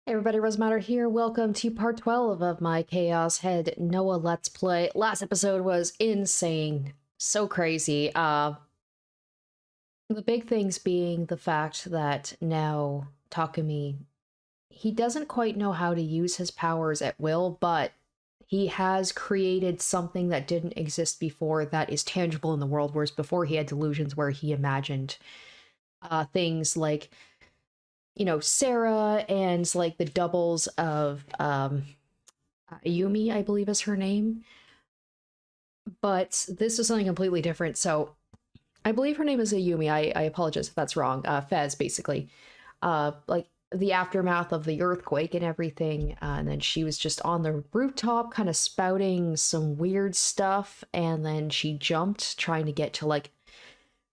Hey everybody, Rosematter here. Welcome to part 12 of my Chaos Head Noah Let's Play. Last episode was insane. So crazy. The big things being the fact that now Takumi, he doesn't quite know how to use his powers at will, but he has created something that didn't exist before that is tangible in the world, whereas before he had delusions where he imagined things like, you know, Sarah and like the doubles of Yumi, I believe is her name. But this is something completely different. So I believe her name is Ayumi. I apologize if that's wrong. Fez, basically. Like the aftermath of the earthquake and everything. And then she was just on the rooftop kind of spouting some weird stuff. And then she jumped trying to get to like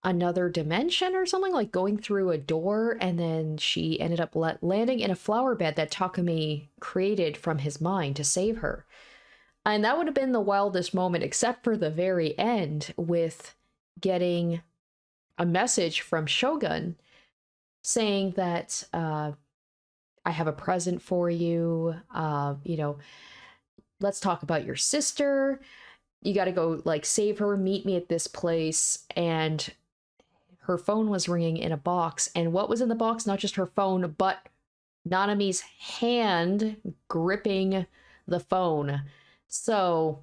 another dimension or something, like going through a door, and then she ended up landing in a flower bed that Takumi created from his mind to save her. And that would have been the wildest moment, except for the very end with getting a message from Shogun saying that I have a present for you, you know, let's talk about your sister, you got to go like save her, meet me at this place. And her phone was ringing in a box, and what was in the box? Not just her phone, but Nanami's hand gripping the phone. So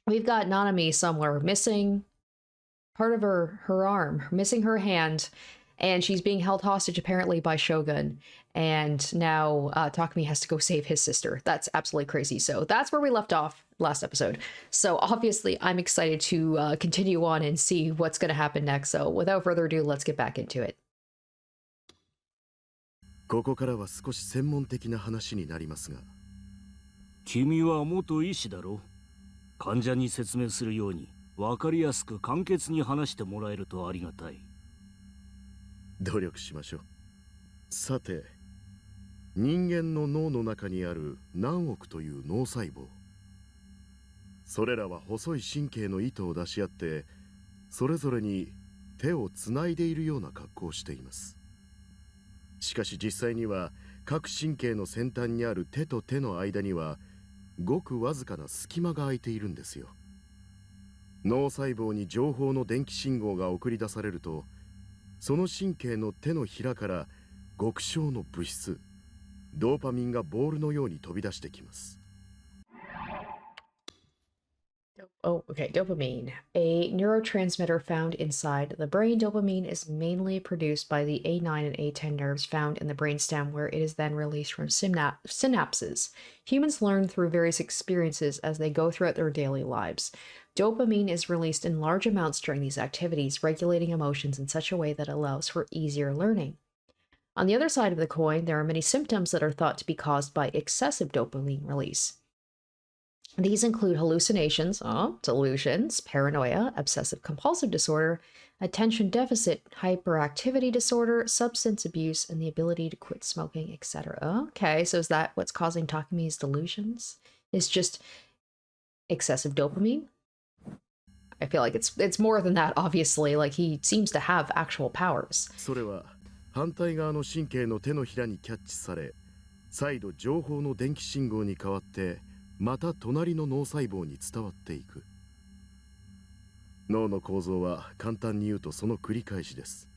we've got Nanami somewhere missing part of her arm, missing her hand, and she's being held hostage apparently by Shogun. And now Takumi has to go save his sister. That's absolutely crazy. So that's where we left off last episode. So obviously I'm excited to continue on and see what's going to happen next. So without further ado, let's get back into it. ここからは少し専門的な話になりますが、君は元医師だろ。患者に説明するように分かりやすく簡潔に話してもらえるとありがたい。努力しましょう。さて、人間の脳の中にある何億という脳細胞。それらは細い神経の糸を出し合って、それぞれに手をつないでいるような格好をしています。しかし実際には各神経の先端にある手と手の間にはごくわずかな隙間が空いているんですよ。脳細胞に情報の電気信号が送り出されると、その神経の手のひらから極小の物質ドーパミンがボールのように飛び出してきます。Oh, okay, dopamine. A neurotransmitter found inside the brain. Dopamine is mainly produced by the A9 and A10 nerves found in the brainstem, where it is then released from synapses. Humans learn through various experiences as they go throughout their daily lives. Dopamine is released in large amounts during these activities, regulating emotions in such a way that allows for easier learning. On the other side of the coin, there are many symptoms that are thought to be caused by excessive dopamine release. These include hallucinations, delusions, paranoia, obsessive-compulsive disorder, attention deficit hyperactivity disorder, substance abuse, and the ability to quit smoking, etc. Okay, so is that what's causing Takumi's delusions? It's just excessive dopamine? I feel like it's more than that, obviously. Like, he seems to have actual powers. それは反対側の神経の手のひらにキャッチされ、再度情報の電気信号に変わって、また隣の脳細胞に伝わっていく。脳の構造は簡単に言うとその繰り返しです。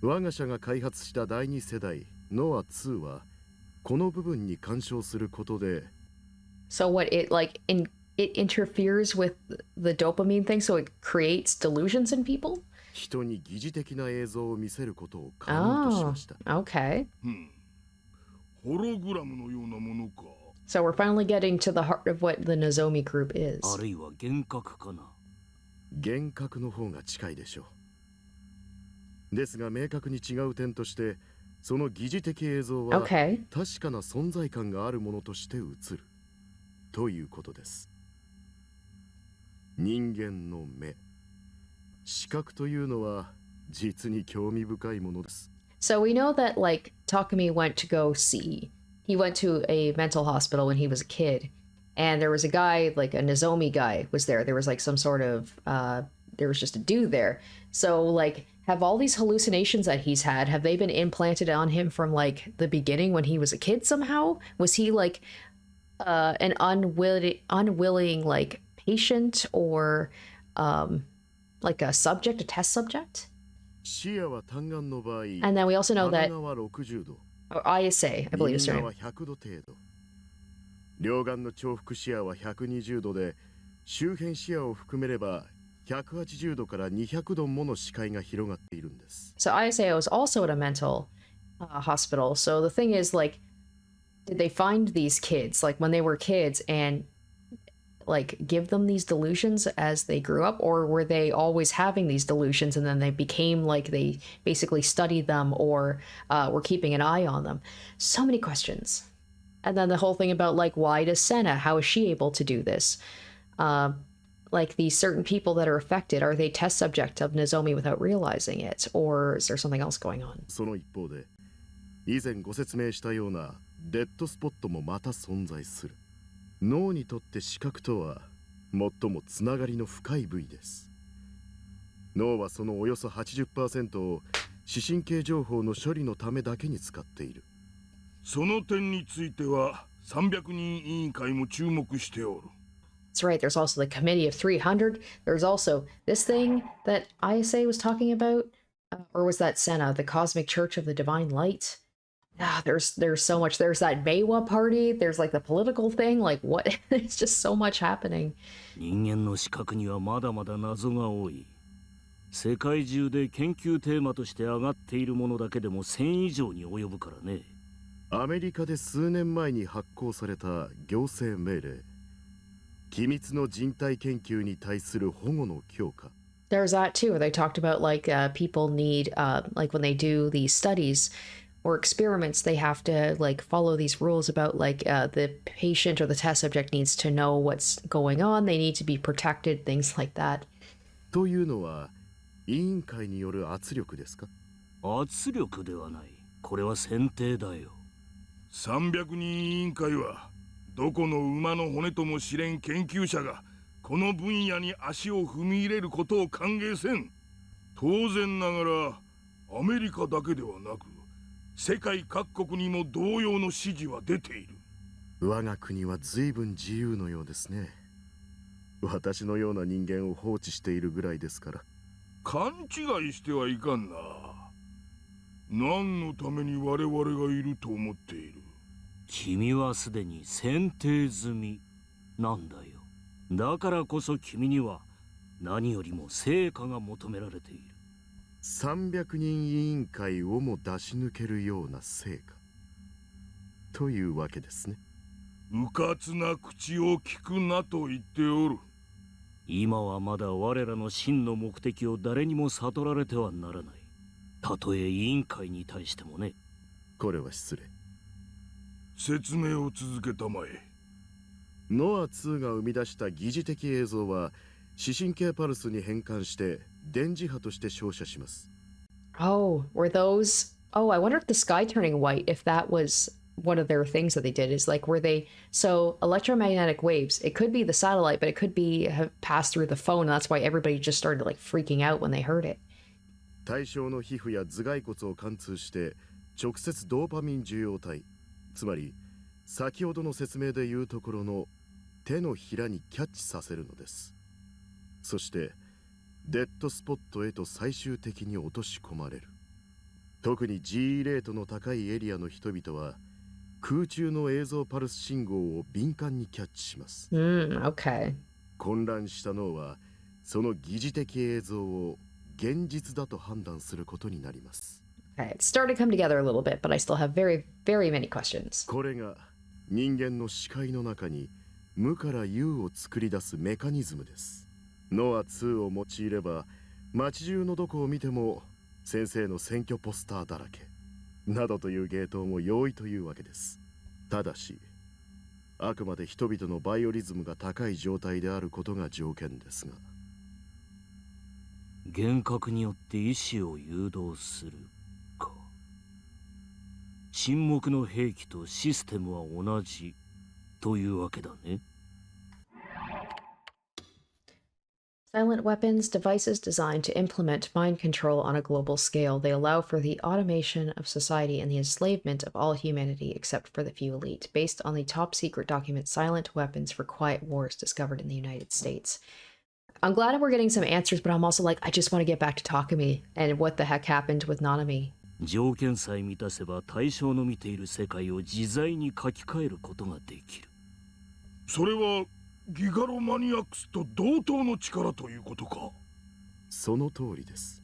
我が社が開発した第2世代ノア2はこの部分に干渉することで。So what it interferes with the dopamine thing, so it creates delusions in people? 人に疑似的な映像を見せることを可能としました。Okay. ホログラムのようなものか。So we're finally getting to the heart of what the Nozomi Group is. あるいは幻覚かな。幻覚の方が近いでしょう。ですが明確に違う点として、その疑似的映像は確かな存在感があるものとして映るということです。人間の目、視覚というのは実に興味深いものです。So we know that like Takumi went to go see. He went to a mental hospital when he was a kid, and there was a guy, like a Nozomi guy was there. There was like some sort of there was just a dude there. So like have all these hallucinations that he's had, have they been implanted on him from like the beginning when he was a kid somehow? Was he like an unwilling like patient or like a subject, a test subject? 視野は単眼の場合、 And then we also know 片 that 側60度、 or ISA, I believe is 右 right. 側100度程度。両眼の重複視野は120度で、周辺視野を含めれば180度から200度もの視界が広がっているんです。So ISA was also at a mental hospital. So the thing is, like, did they find these kids like when they were kids and like give them these delusions as they grew up, or were they always having these delusions and then they became like they basically studied them or were keeping an eye on them? So many questions. And then the whole thing about like, why does Senna, how is she able to do this? Like these certain people that are affected, are they test subject of Nozomi without realizing it, or is there something else going on? その一方で、以前ご説明したようなデッドスポットもまた存在する。脳にとって視覚とは最もつながりの深い部位です。脳はそのおよそ 80% を視神経情報の処理のためだけに使っている。その点については300人委員会も注目しておる。That's right, there's also the Committee of 300. There's also this thing that ISA was talking about, or was that Senna, the Cosmic Church of the Divine Light? There's so much. There's that Meiwa party. There's like the political thing. Like what? It's just so much happening. 人間の視覚にはまだまだ謎が多い。世界中で研究テーマとして上がっているものだけでも1000以上に及ぶからね。アメリカで数年前に発行された行政命令、機密の人体研究に対する保護の強化。There's that too, where they talked about like people need like when they do these studies or experiments, they have to like follow these rules about like the patient or the test subject needs to know what's going on. They need to be protected, things like that. というのは委員会による圧力ですか？圧力ではない。これは選定だよ。300人委員会はどこの馬の骨とも知れん研究者がこの分野に足を踏み入れることを歓迎せん。当然ながらアメリカだけではなく世界各国にも同様の指示は出ている。我が国は随分自由のようですね。私のような人間を放置しているぐらいですから。勘違いしてはいかんな。何のために我々がいると思っている？君はすでに選定済みなんだよ。だからこそ君には何よりも成果が求められている。300人委員会をも出し抜けるような成果というわけですね。うかつな口を聞くなと言っておる。今はまだ我らの真の目的を誰にも悟られてはならない。たとえ委員会に対してもね。これは失礼。説明を続けたまえ。ノア2が生み出した疑似的映像は視神経パルスに変換して電磁波として照射します。Oh, were those... Oh, I wonder if the sky turning white, if that was one of their things that they did, is like, were they... So, electromagnetic waves, it could be the satellite, but it could be have passed through the phone, and that's why everybody just started, like, freaking out when they heard it. 対象の皮膚や頭蓋骨を貫通して直接ドーパミン受容体、つまり先ほどの説明でいうところの手のひらにキャッチさせるのです。そしてデッドスポットへと最終的に落とし込まれる。特に G レートの高いエリアの人々は空中の映像パルス信号を敏感にキャッチします。Okay. 混乱した脳はその疑似的映像を現実だと判断することになります。Okay, it's starting to come together a little bit, but I still have very, very many questions. これが人間の視界の中に無から有を作り出すメカニズムです。ノア2を用いれば街中のどこを見ても先生の選挙ポスターだらけなどという芸当も容易というわけです。ただしあくまで人々のバイオリズムが高い状態であることが条件ですが、幻覚によって意志を誘導するか。沈黙の兵器とシステムは同じというわけだね。Silent weapons, devices designed to implement mind control on a global scale. They allow for the automation of society and the enslavement of all humanity except for the few elite, based on the top secret document Silent Weapons for Quiet Wars discovered in the United States. I'm glad we're getting some answers, but I'm also like, I just want to get back to Takumi and what the heck happened with Nozomi. 条件さえ満たせば対象の見ている世界を自在に書き換えることができる。それはギガロマニアックスと同等の力ということか。その通りです。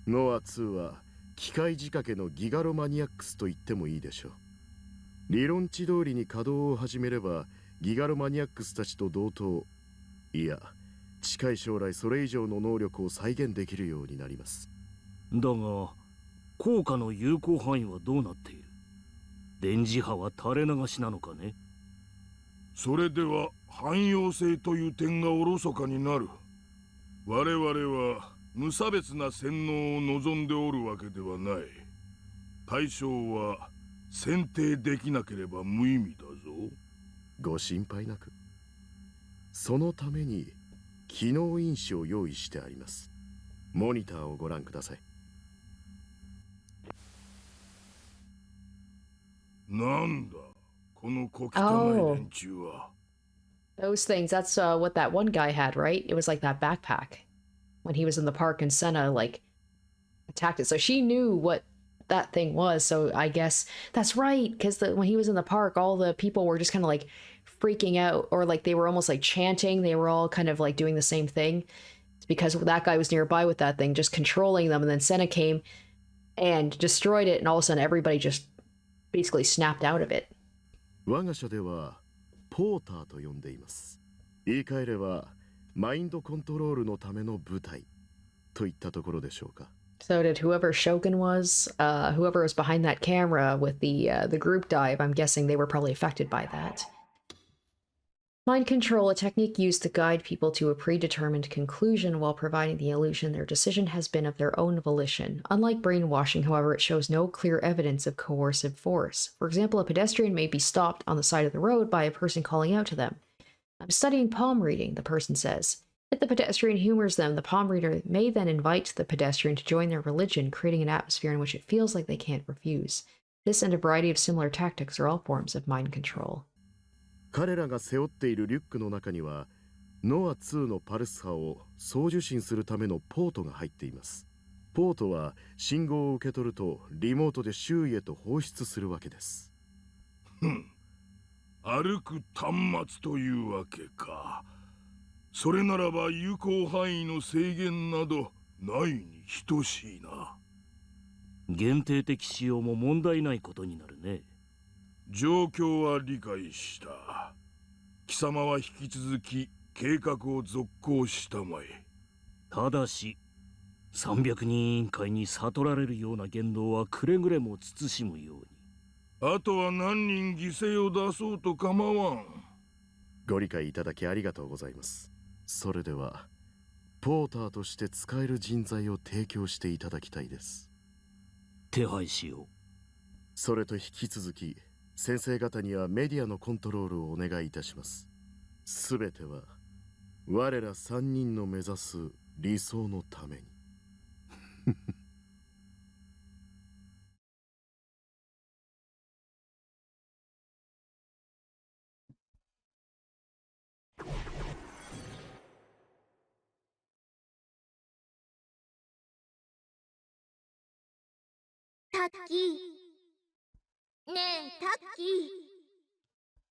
ノア2は機械仕掛けのギガロマニアックスと言ってもいいでしょう。理論値通りに稼働を始めればギガロマニアックスたちと同等、いや近い将来それ以上の能力を再現できるようになります。だが効果の有効範囲はどうなっている？電磁波は垂れ流しなのかね？それでは汎用性という点がおろそかになる。我々は無差別な洗脳を望んでおるわけではない。対象は選定できなければ無意味だぞ。ご心配なく。そのために機能因子を用意してあります。モニターをご覧ください。なんだこの小汚い連中は。Those things, that's what that one guy had, right? It was like that backpack when he was in the park and Senna like attacked it. So she knew what that thing was. So I guess that's right, because when he was in the park, all the people were just kind of like freaking out, or like they were almost like chanting. They were all kind of like doing the same thing. It's because that guy was nearby with that thing, just controlling them. And then Senna came and destroyed it. And all of a sudden everybody just basically snapped out of it. 我が社ではポーターと呼んでいます。言い換えればマインドコントロールのための部隊といったところでしょうか。So did whoever Shogun was, whoever was behind that camera with the group dive, I'm guessing they were probably affected by that. Mind control, a technique used to guide people to a predetermined conclusion while providing the illusion their decision has been of their own volition. Unlike brainwashing, however, it shows no clear evidence of coercive force. For example, a pedestrian may be stopped on the side of the road by a person calling out to them. I'm studying palm reading, the person says. If the pedestrian humors them, the palm reader may then invite the pedestrian to join their religion, creating an atmosphere in which it feels like they can't refuse. This and a variety of similar tactics are all forms of mind control. 彼らが背負っているリュックの中にはノア2のパルス波を送受信するためのポートが入っています。ポートは信号を受け取るとリモートで周囲へと放出するわけです。歩く端末というわけか。それならば有効範囲の制限などないに等しいな。限定的使用も問題ないことになるね。状況は理解した。貴様は引き続き計画を続行したまえ。ただし300人委員会に悟られるような言動はくれぐれも慎むように。あとは何人犠牲を出そうと構わん。ご理解いただきありがとうございます。それではポーターとして使える人材を提供していただきたいです。手配しよう。それと引き続き先生方にはメディアのコントロールをお願いいたします。すべては我ら3人の目指す理想のために。タッキー。ねえ、タッキー。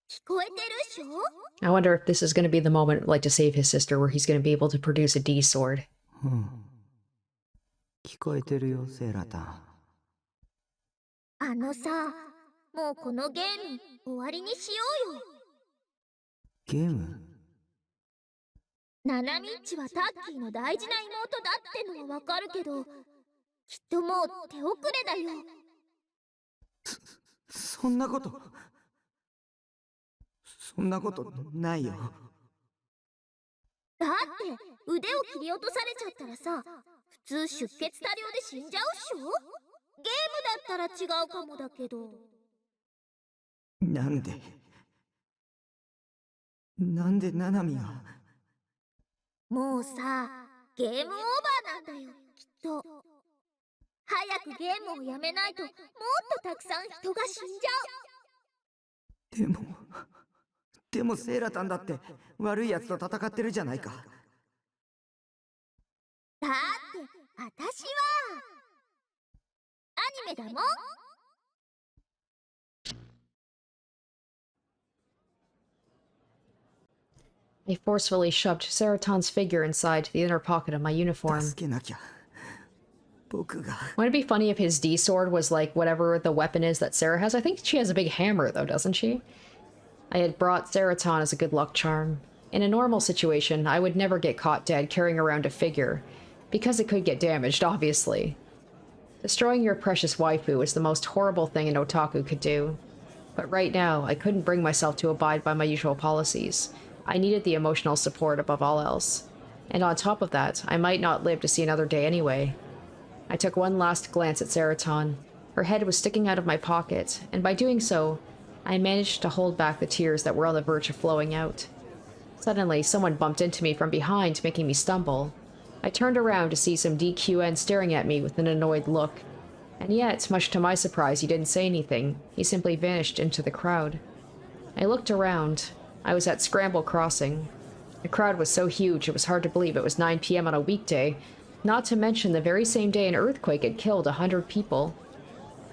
聞こえてるっしょ？ I wonder if this is going to be the moment, like, to save his sister, where he's going to be able to produce a D sword. 聞こえてるよ、セーラタン。あのさ、もうこのゲーム終わりにしようよ。ゲーム？ナナミッチはタッキーの大事な妹だってのはわかるけど、きっともう手遅れだよ。そんなことないよ。だって腕を切り落とされちゃったらさ、普通出血多量で死んじゃうっしょ？ゲームだったら違うかもだけど。なんでナナミが。もうさ、ゲームオーバーなんだよ、きっと。早くゲームをやめないと、もっとたくさん人が死んじゃでもセイラタンだって悪い奴と戦ってるじゃないか。う。だって、私は、アニメだもん。I forcefully shoved Seraton's figure inside the inner pocket of my uniform. 助けなきゃ。僕が。 Wouldn't it be funny if his D sword was like whatever the weapon is that Sarah has? I think she has a big hammer though, doesn't she? I had brought Seraton as a good luck charm. In a normal situation, I would never get caught dead carrying around a figure, because it could get damaged, obviously. Destroying your precious waifu is the most horrible thing an otaku could do. But right now, I couldn't bring myself to abide by my usual policies. I needed the emotional support above all else. And on top of that, I might not live to see another day anyway. I took one last glance at Seraton. Her head was sticking out of my pocket, and by doing so, I managed to hold back the tears that were on the verge of flowing out. Suddenly, someone bumped into me from behind, making me stumble. I turned around to see some DQN staring at me with an annoyed look. And yet, much to my surprise, he didn't say anything. He simply vanished into the crowd. I looked around. I was at Scramble Crossing. The crowd was so huge it was hard to believe it was 9 p.m. on a weekday, not to mention the very same day an earthquake had killed 100 people.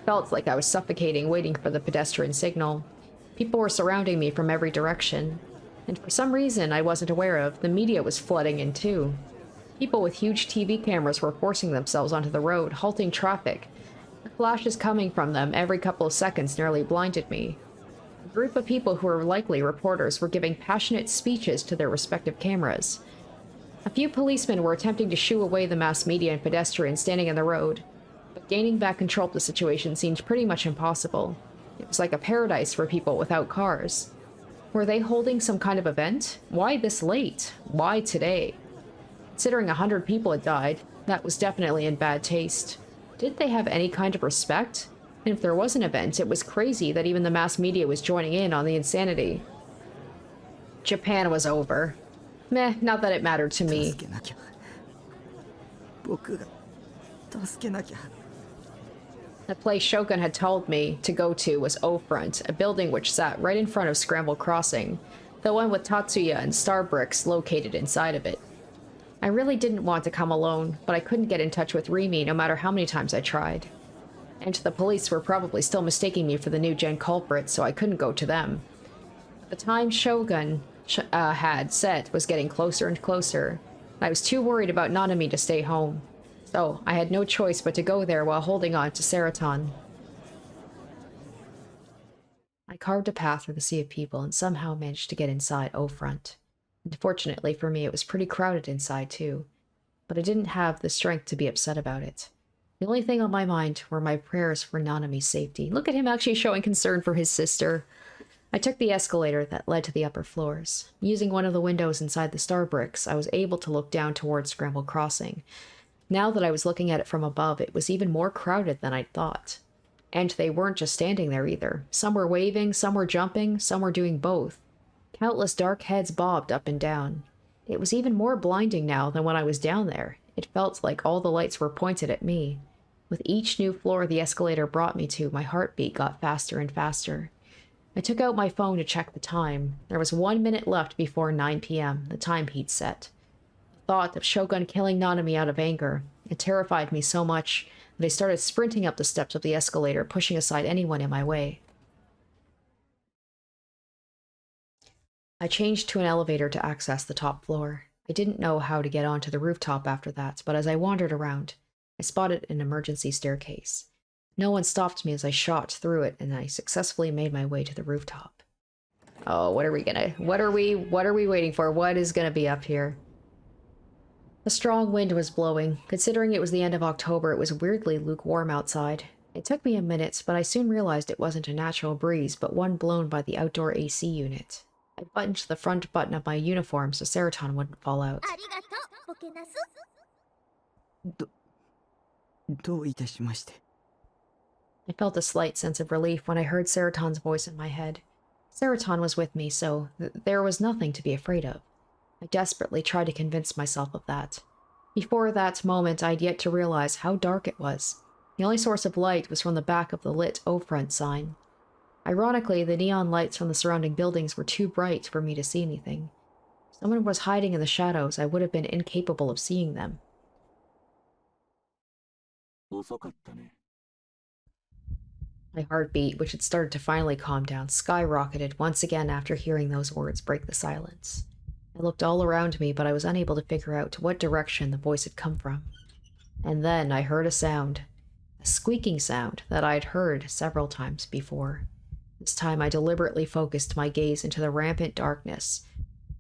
Felt like I was suffocating waiting for the pedestrian signal. People were surrounding me from every direction. And for some reason I wasn't aware of, the media was flooding in too. People with huge TV cameras were forcing themselves onto the road, halting traffic. The flashes coming from them every couple of seconds nearly blinded me. A group of people who were likely reporters were giving passionate speeches to their respective cameras. A few policemen were attempting to shoo away the mass media and pedestrians standing in the road, but gaining back control of the situation seemed pretty much impossible. It was like a paradise for people without cars. Were they holding some kind of event? Why this late? Why today? Considering 100 people had died, that was definitely in bad taste. Did they have any kind of respect? And if there was an event, it was crazy that even the mass media was joining in on the insanity. Japan was over. Meh, not that it mattered to me. 助けなきゃ。僕が助けなきゃ。 The place Shogun had told me to go to was O-Front, a building which sat right in front of Scramble Crossing, the one with Tatsuya and Star Bricks located inside of it. I really didn't want to come alone, but I couldn't get in touch with Rimi no matter how many times I tried. And the police were probably still mistaking me for the NewGen culprit, so I couldn't go to them. The time Shogun had set was getting closer and closer. I was too worried about Nanami to stay home. So I had no choice but to go there while holding on to Seraton. I carved a path through the sea of people and somehow managed to get inside O-Front. And fortunately for me, it was pretty crowded inside too. But I didn't have the strength to be upset about it. The only thing on my mind were my prayers for Nanami's safety. Look at him actually showing concern for his sister. I took the escalator that led to the upper floors. Using one of the windows inside the Star Bricks, I was able to look down towards Scramble Crossing. Now that I was looking at it from above, it was even more crowded than I'd thought. And they weren't just standing there either. Some were waving, some were jumping, some were doing both. Countless dark heads bobbed up and down. It was even more blinding now than when I was down there. It felt like all the lights were pointed at me. With each new floor the escalator brought me to, my heartbeat got faster and faster. I took out my phone to check the time. There was 1 minute left before 9 p.m., the time he'd set. The thought of Shogun killing Nanami out of anger, it terrified me so much that I started sprinting up the steps of the escalator, pushing aside anyone in my way. I changed to an elevator to access the top floor. I didn't know how to get onto the rooftop after that, but as I wandered around, I spotted an emergency staircase. No one stopped me as I shot through it, and I successfully made my way to the rooftop. Oh, what are we waiting for? What is gonna be up here? A strong wind was blowing. Considering it was the end of October, it was weirdly lukewarm outside. It took me a minute, but I soon realized it wasn't a natural breeze, but one blown by the outdoor AC unit. I buttoned the front button of my uniform so Seraton wouldn't fall out. どういたしまして。 I felt a slight sense of relief when I heard Seraton's voice in my head. Seraton was with me, so there was nothing to be afraid of. I desperately tried to convince myself of that. Before that moment, I'd yet to realize how dark it was. The only source of light was from the back of the lit O-front sign. Ironically, the neon lights from the surrounding buildings were too bright for me to see anything. If someone was hiding in the shadows, I would have been incapable of seeing them. My heartbeat, which had started to finally calm down, skyrocketed once again after hearing those words break the silence. I looked all around me, but I was unable to figure out what direction the voice had come from. And then I heard a sound. A squeaking sound that I'd heard several times before. This time I deliberately focused my gaze into the rampant darkness.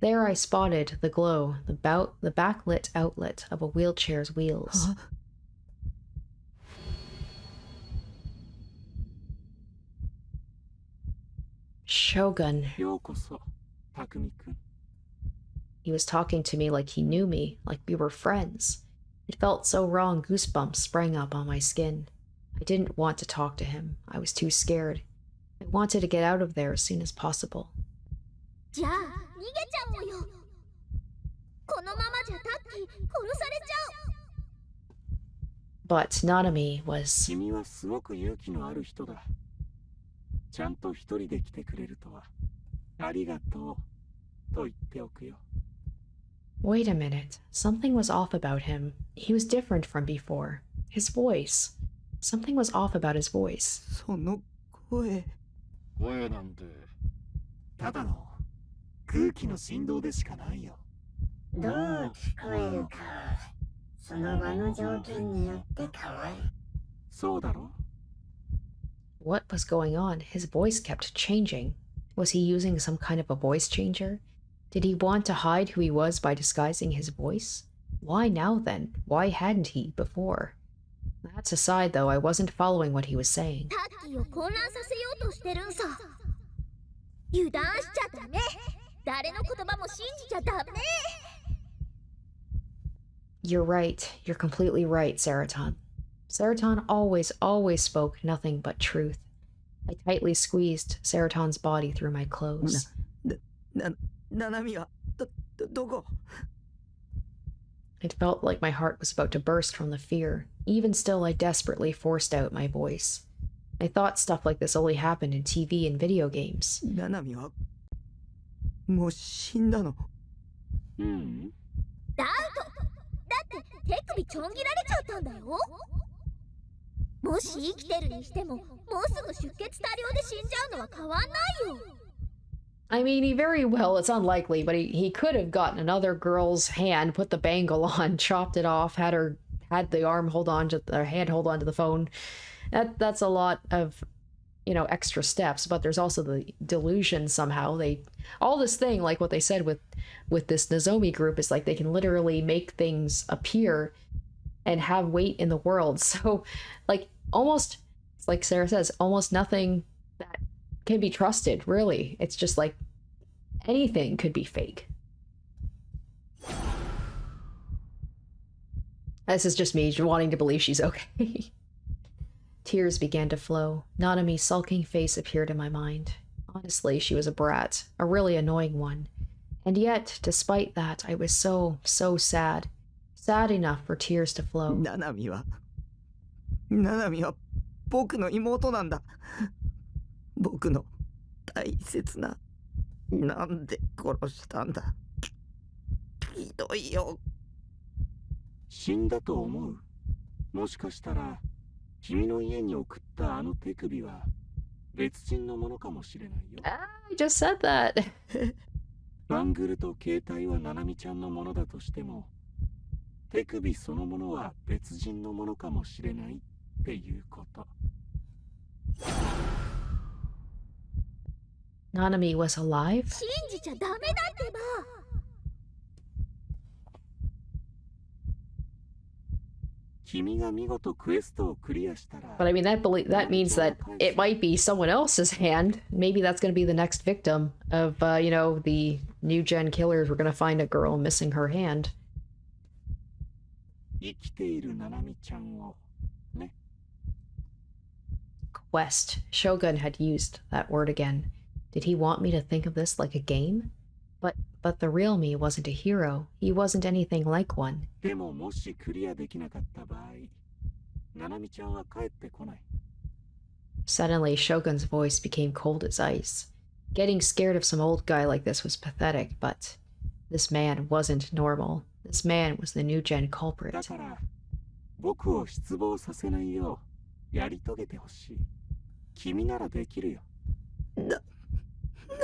There I spotted the glow, the backlit outlet of a wheelchair's wheels. Huh? Shogun. He was talking to me like he knew me, like we were friends. It felt so wrong, goosebumps sprang up on my skin. I didn't want to talk to him. I was too scared. I wanted to get out of there as soon as possible. じゃあ逃げちゃおうよ。このままじゃタッキー殺されちゃう。 But Nanami was... 君はすごく勇気のある人だ。ちゃんと一人で来てくれるとは。ありがとう。と言っておくよ。 Wait a minute. Something was off about him. He was different from before. His voice. Something was off about his voice. その声。声なんてただの空気の振動でしかないよ。どう聞こえるか、その場の条件によって変わる。そうだろ? What was going on? His voice kept changing. Was he using some kind of a voice changer? Did he want to hide who he was by disguising his voice? Why now then? Why hadn't he before? That's aside though, I wasn't following what he was saying. タッキーを混乱させようとしてるんさ。油断しちゃダメ。誰の言葉も信じちゃダメ。 You're right. You're completely right, Seraton. Seraton always spoke nothing but truth. I tightly squeezed Seraton's body through my clothes. ななみはどこ? It felt like my heart was about to burst from the fear. Even still, I desperately forced out my voice. I thought stuff like this only happened in TV and video games. ななみはもう死んだの? ダウト。だって手首ちょん切られちゃったんだよ。もし生きてるにしても、もうすぐ出血多量で死んじゃうのは変わんないよ。 I mean, he very well, it's unlikely, but he could have gotten another girl's hand, put the bangle on, chopped it off, had the arm hold on to the hand hold on to the phone. That's a lot of, extra steps, but there's also the delusion somehow. All this thing, like what they said with this Nozomi group, is like they can literally make things appear and have weight in the world. So, like, almost, like Sarah says, almost nothing that can be trusted, really. It's just like anything could be fake. This is just me wanting to believe she's okay. Tears began to flow. Nanami's sulking face appeared in my mind. Honestly, she was a brat, a really annoying one. And yet, despite that, I was so sad. Sad enough for tears to flow. ななみは僕の妹なんだ。僕の大切な。なんで殺したんだ。ひどいよ。死んだと思う。もしかしたら君の家に送ったあの手首は別人のものかもしれないよ。I just said that. バングルと携帯はナナミちゃんのものだとしても、手首そのものは別人のものかもしれないっていうこと。Nanami was alive? 信じちゃダメだってば。君が見事クエストをクリアしたら。 But I mean, that means that it might be someone else's hand. Maybe that's going to be the next victim of, the NewGen killers. We're going to find a girl missing her hand. 生きているナナミちゃんをね。 Quest. Shogun had used that word again. Did he want me to think of this like a game? But the real me wasn't a hero. He wasn't anything like one. でももしクリアできなかった場合、ナナミちゃんは帰ってこない。 Suddenly, Shogun's voice became cold as ice. Getting scared of some old guy like this was pathetic, but this man wasn't normal. This man was the NewGen だ culprit. から僕を失望させないようやり遂げてほしい。君ならできるよ。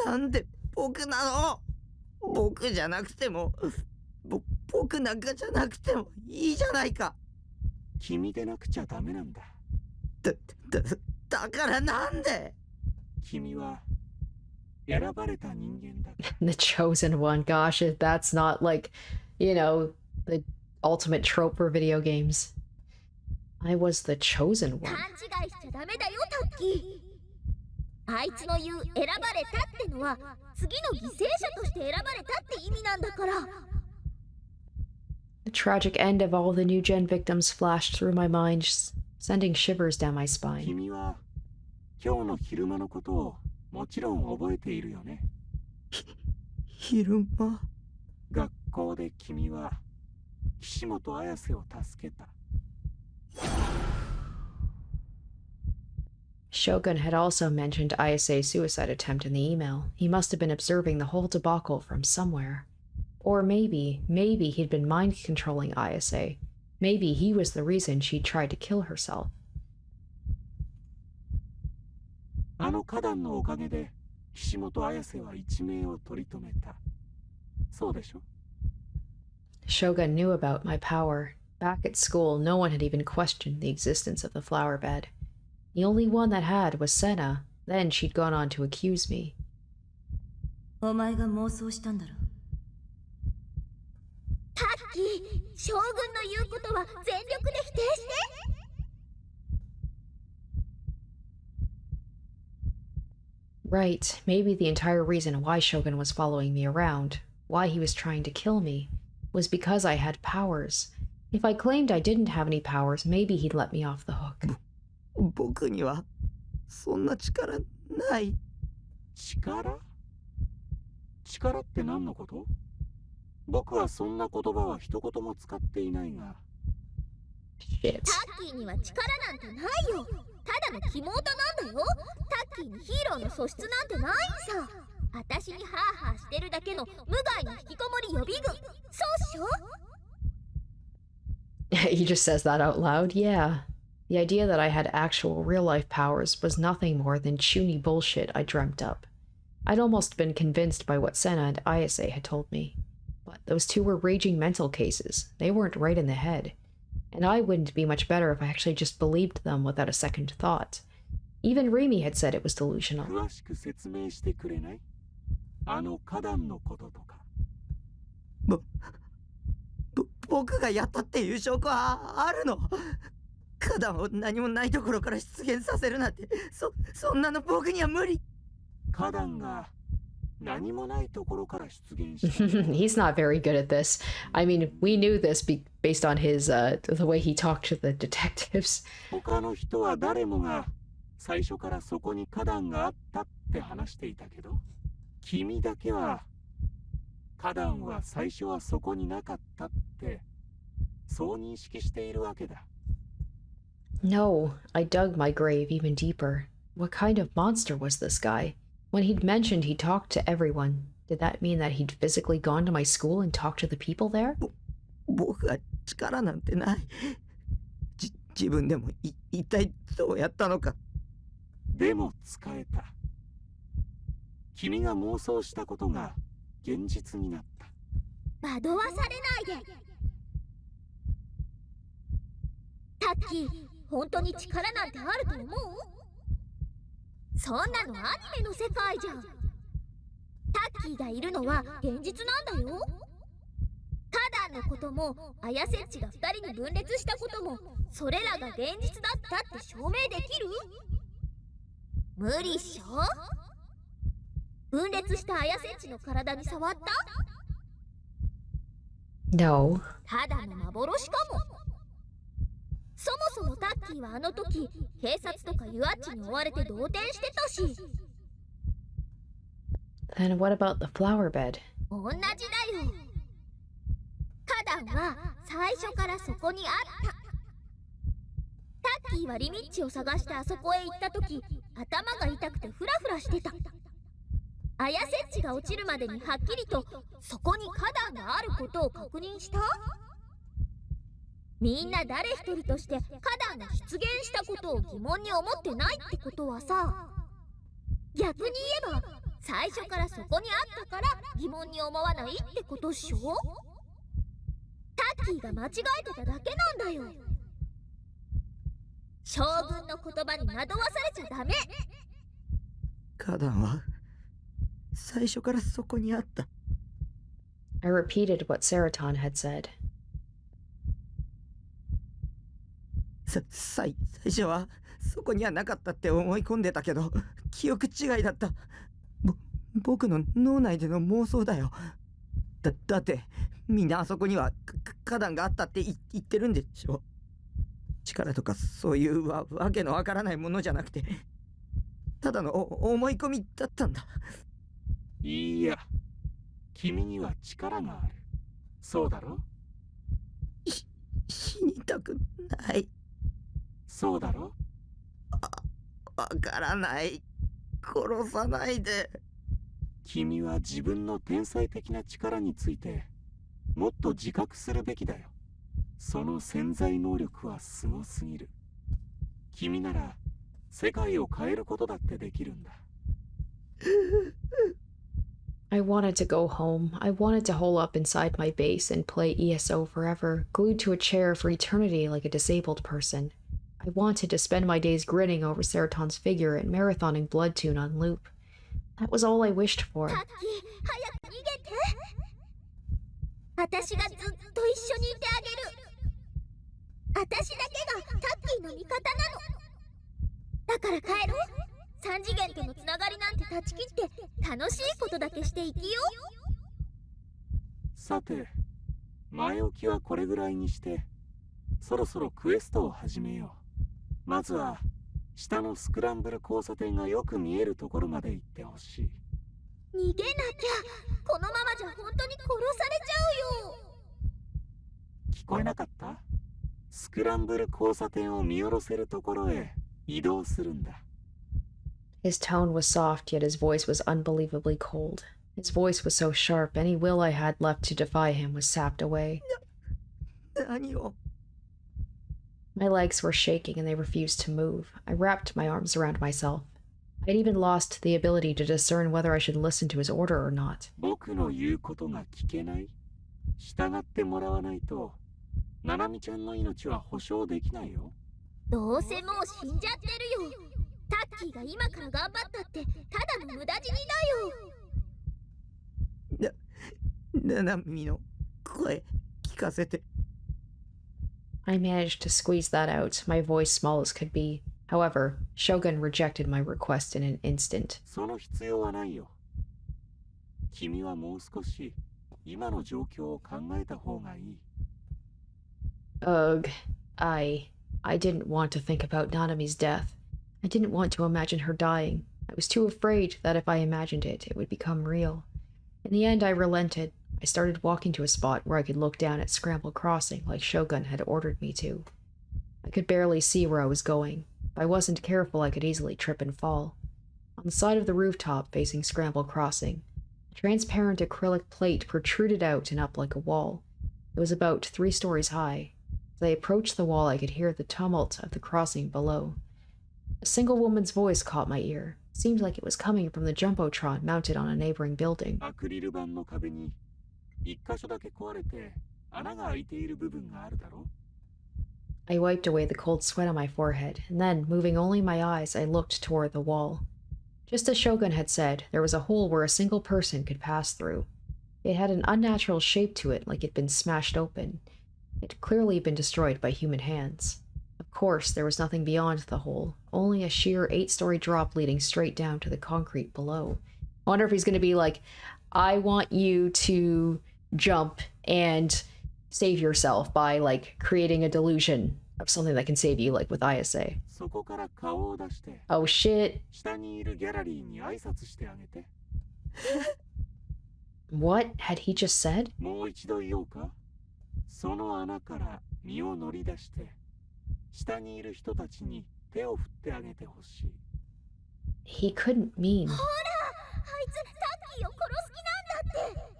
なんで僕なの？僕じゃなくても、僕なんかじゃなくてもいいじゃないか。君でなくちゃダメなんだ。だからなんで？君は選ばれた人間だ。The chosen one. Gosh, if that's not like, you know, the ultimate trope for video games. I was the chosen one. 勘違いしちゃダメだよ、タッキー。あいつの言う選ばれたってのは次の犠牲者として選ばれたって意味なんだから。 The tragic end of all the NewGen victims flashed through my mind, sending shivers down my spine. 君は今日の昼間のことをもちろん覚えているよね。昼間？学校で君は岸本綾瀬を助けた。 Shogun had also mentioned Ayase's suicide attempt in the email. He must have been observing the whole debacle from somewhere. Or maybe he'd been mind-controlling Ayase. Maybe he was the reason she tried to kill herself. あの花壇のおかげで岸本綾瀬は一命を取り留めた。そうでしょ？ Shogun knew about my power. Back at school, no one had even questioned the existence of the flower bed. The only one that had was Senna. Then she'd gone on to accuse me. お前が妄想したんだろ。タッキー、将軍の言うことは全力で否定して。 Right, maybe the entire reason why Shogun was following me around, why he was trying to kill me, was because I had powers. If I claimed I didn't have any powers, maybe he'd let me off the hook. 僕にはそんな力ない。力？力って何のこと？僕はそんな言葉は一言も使っていないが。Shit. タッキーには力なんてないよ。ただの肝オタなんだよ。タッキーにヒーローの素質なんてないさ。私にハーハーしてるだけの無害の引きこもり予備軍。そうっしょ？ He just says that out loud? Yeah. The idea that I had actual real-life powers was nothing more than chuny bullshit I dreamt up. I'd almost been convinced by what Senna and Ayase had told me. But those two were raging mental cases. They weren't right in the head. And I wouldn't be much better if I actually just believed them without a second thought. Even Rimi had said it was delusional. 詳しく説明してくれない？あの花壇のこととか。僕がやったっていう証拠はあるの？花壇を何もないところから出現させるなんて、そんなの僕には無理。花壇が何もないところから出現した。He's not very good at this. I mean, we knew this based on his the way he talked to the detectives. 他の人は誰もが最初からそこに花壇があったって話していたけど、君だけは花壇は最初はそこになかったってそう認識しているわけだ。No, I dug my grave even deeper. What kind of monster was this guy? When he'd mentioned he talked to everyone, did that mean that he'd physically gone to my school and talked to the people there? 僕は力なんてない。自分でも一体どうやったのか。でも使えた。君が妄想したことが現実になった。惑わされないで。タッキー、本当に力なんてあると思う？そんなのアニメの世界じゃん。タッキーがいるのは現実なんだよ。花壇のことも綾瀬っちが2人に分裂したこともそれらが現実だったって証明できる？無理っしょ？分裂した綾瀬っちの体に触った？ No. ただの幻かも。そもそもタッキーはあの時警察とかユアッチに追われて動転してたし。 Then what about the flower bed? 同じだよ。花壇は最初からそこにあった。タッキーはリミッチを探してあそこへ行った時、頭が痛くてフラフラしてた。アヤセッチが落ちるまでにはっきりとそこに花壇があることを確認した。みんな誰一人として花壇が出現したことを疑問に思ってないってことはさ、逆に言えば最初からそこにあったから疑問に思わないってことっしょ。タッキーが間違えてただけなんだよ。将軍の言葉に惑わされちゃダメ。花壇は最初からそこにあった。I repeated what Seraton had said. 最初はそこにはなかったって思い込んでたけど、記憶違いだった。僕の脳内での妄想だよ。だってみんなあそこには花壇があったって言ってるんでしょ。力とかそういうわけのわからないものじゃなくて、ただの思い込みだったんだ。いや、君には力がある。そうだろ。死にたくない。そうだろ。わからない。殺さないで。君は自分の天才的な力についてもっと自覚するべきだよ。その潜在能力はすごすぎる。君なら世界を変えることだってできるんだ。I wanted to go home. I wanted to hole up inside my base and play ESO forever, glued to a chair for eternity like a disabled person. I wanted to spend my days grinning over Seraton's figure and marathoning Bloodtune on loop. That was all I wished for. タッキー、早く逃げて。私がずっと一緒にいてあげる。私だけがタッキーの味方なの。だから帰ろう。三次元とのつながりなんて断ち切って楽しいことだけして生きよう。さて、前置きはこれぐらいにして、そろそろクエストを始めよう。まずは下のスクランブル交差点がよく見えるところまで行ってほしい。逃げなきゃ。このままじゃ本当に殺されちゃうよ。聞こえなかった？スクランブル交差点を見下ろせるところへ移動するんだ。His tone was soft, yet his voice was unbelievably cold. His voice was so sharp, any will I had left to defy him was sapped away. 何を？ My legs were shaking and they refused to move. I wrapped my arms around myself. I'd even lost the ability to discern whether I should listen to his order or not. 僕の言うことが聞けない？従ってもらわないと、ナナミちゃんの命は保証できないよ。どうせもう死んじゃってるよ。タッキーが今から頑張ったってただの無駄死にだよ。ナナミの声聞かせて。I managed to squeeze that out, my voice small as could be. However, Shogun rejected my request in an instant. その必要はないよ。君はもう少し今の状況を考えた方がいい。Ugh, I didn't want to think about Nanami's death. I didn't want to imagine her dying. I was too afraid that if I imagined it, it would become real. In the end, I relented. I started walking to a spot where I could look down at Scramble Crossing like Shogun had ordered me to. I could barely see where I was going. If I wasn't careful, I could easily trip and fall. On the side of the rooftop facing Scramble Crossing, a transparent acrylic plate protruded out and up like a wall. It was about 3 stories high. As I approached the wall, I could hear the tumult of the crossing below. A single woman's voice caught my ear. It seemed like it was coming from the Jumbotron mounted on a neighboring building. アクリル板の壁に一箇所だけ壊れて穴が開いている部分があるだろ。I wiped away the cold sweat on my forehead, and then, moving only my eyes, I looked toward the wall. Just as Shogun had said, there was a hole where a single person could pass through. It had an unnatural shape to it, like it'd been smashed open. It had clearly been destroyed by human hands. Of course, there was nothing beyond the hole, only a sheer 8-story drop leading straight down to the concrete below. I wonder if he's going to be like, I want you to jump and save yourself by, like, creating a delusion of something that can save you, like with ISA. そこから顔を出して、 Oh shit. 下にいるギャラリーに挨拶してあげて。What had he just said? もう一度言おうか。その穴から身を乗り出して、下にいる人たちに手を振ってあげてほしい。He couldn't mean. ほら、あいつタッキーを殺す気なんだって。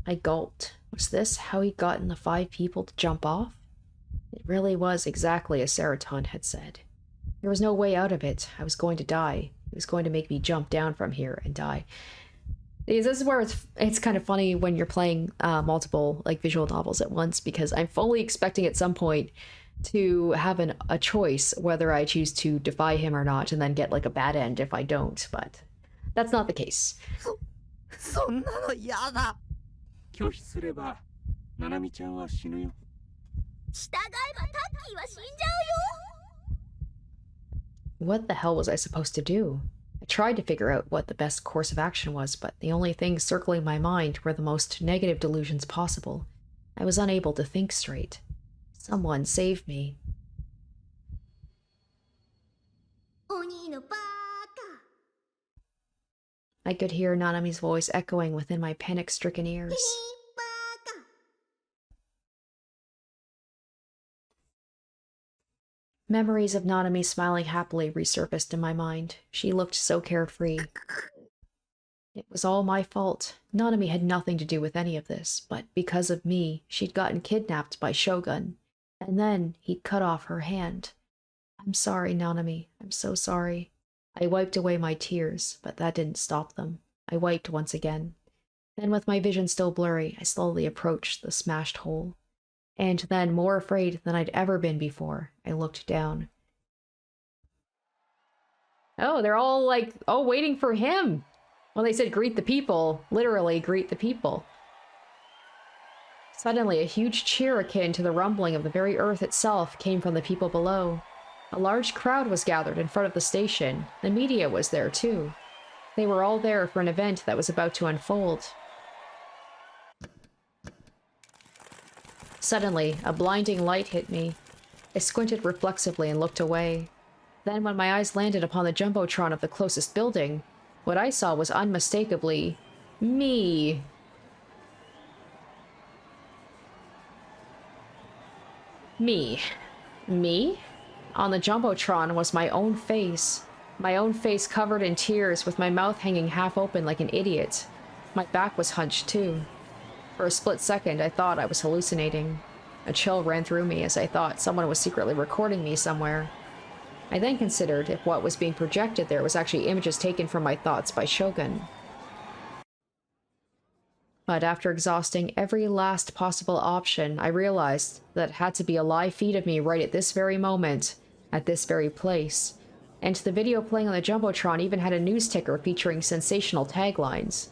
I gulped. Was this how he gotten the 5 people to jump off? It really was exactly as Seraton had said. There was no way out of it. I was going to die. He was going to make me jump down from here and die. This is where it's kind of funny when you're playing multiple like visual novels at once, because I'm fully expecting at some point to have a choice whether I choose to defy him or not, and then get like a bad end if I don't, but that's not the case. そんなの嫌だ。拒否すれば、ナナミちゃんは死ぬよ。従えばタッキーは死んじゃうよ。 What the hell was I supposed to do? I tried to figure out what the best course of action was, but the only things circling my mind were the most negative delusions possible. I was unable to think straight. Someone save me. 鬼のバカ。 I could hear Nanami's voice echoing within my panic-stricken ears. バカ。 Memories of Nanami smiling happily resurfaced in my mind. She looked so carefree. It was all my fault. Nanami had nothing to do with any of this, but because of me, she'd gotten kidnapped by Shogun. And then he'd cut off her hand. I'm sorry, Nanami. I'm so sorry. I wiped away my tears, but that didn't stop them. I wiped once again. Then, with my vision still blurry, I slowly approached the smashed hole. And then, more afraid than I'd ever been before, I looked down. Oh, they're all like, oh, waiting for him! Well, they said greet the people. Literally, greet the people. Suddenly, a huge cheer akin to the rumbling of the very earth itself came from the people below. A large crowd was gathered in front of the station. The media was there, too. They were all there for an event that was about to unfold. Suddenly, a blinding light hit me. I squinted reflexively and looked away. Then, when my eyes landed upon the jumbotron of the closest building, what I saw was unmistakably me. Me. On the jumbotron was my own face. My own face covered in tears, with my mouth hanging half open like an idiot. My back was hunched too. For a split second, I thought I was hallucinating. A chill ran through me as I thought someone was secretly recording me somewhere. I then considered if what was being projected there was actually images taken from my thoughts by Shogun. But after exhausting every last possible option, I realized that it had to be a live feed of me right at this very moment, at this very place. And the video playing on the jumbotron even had a news ticker featuring sensational taglines.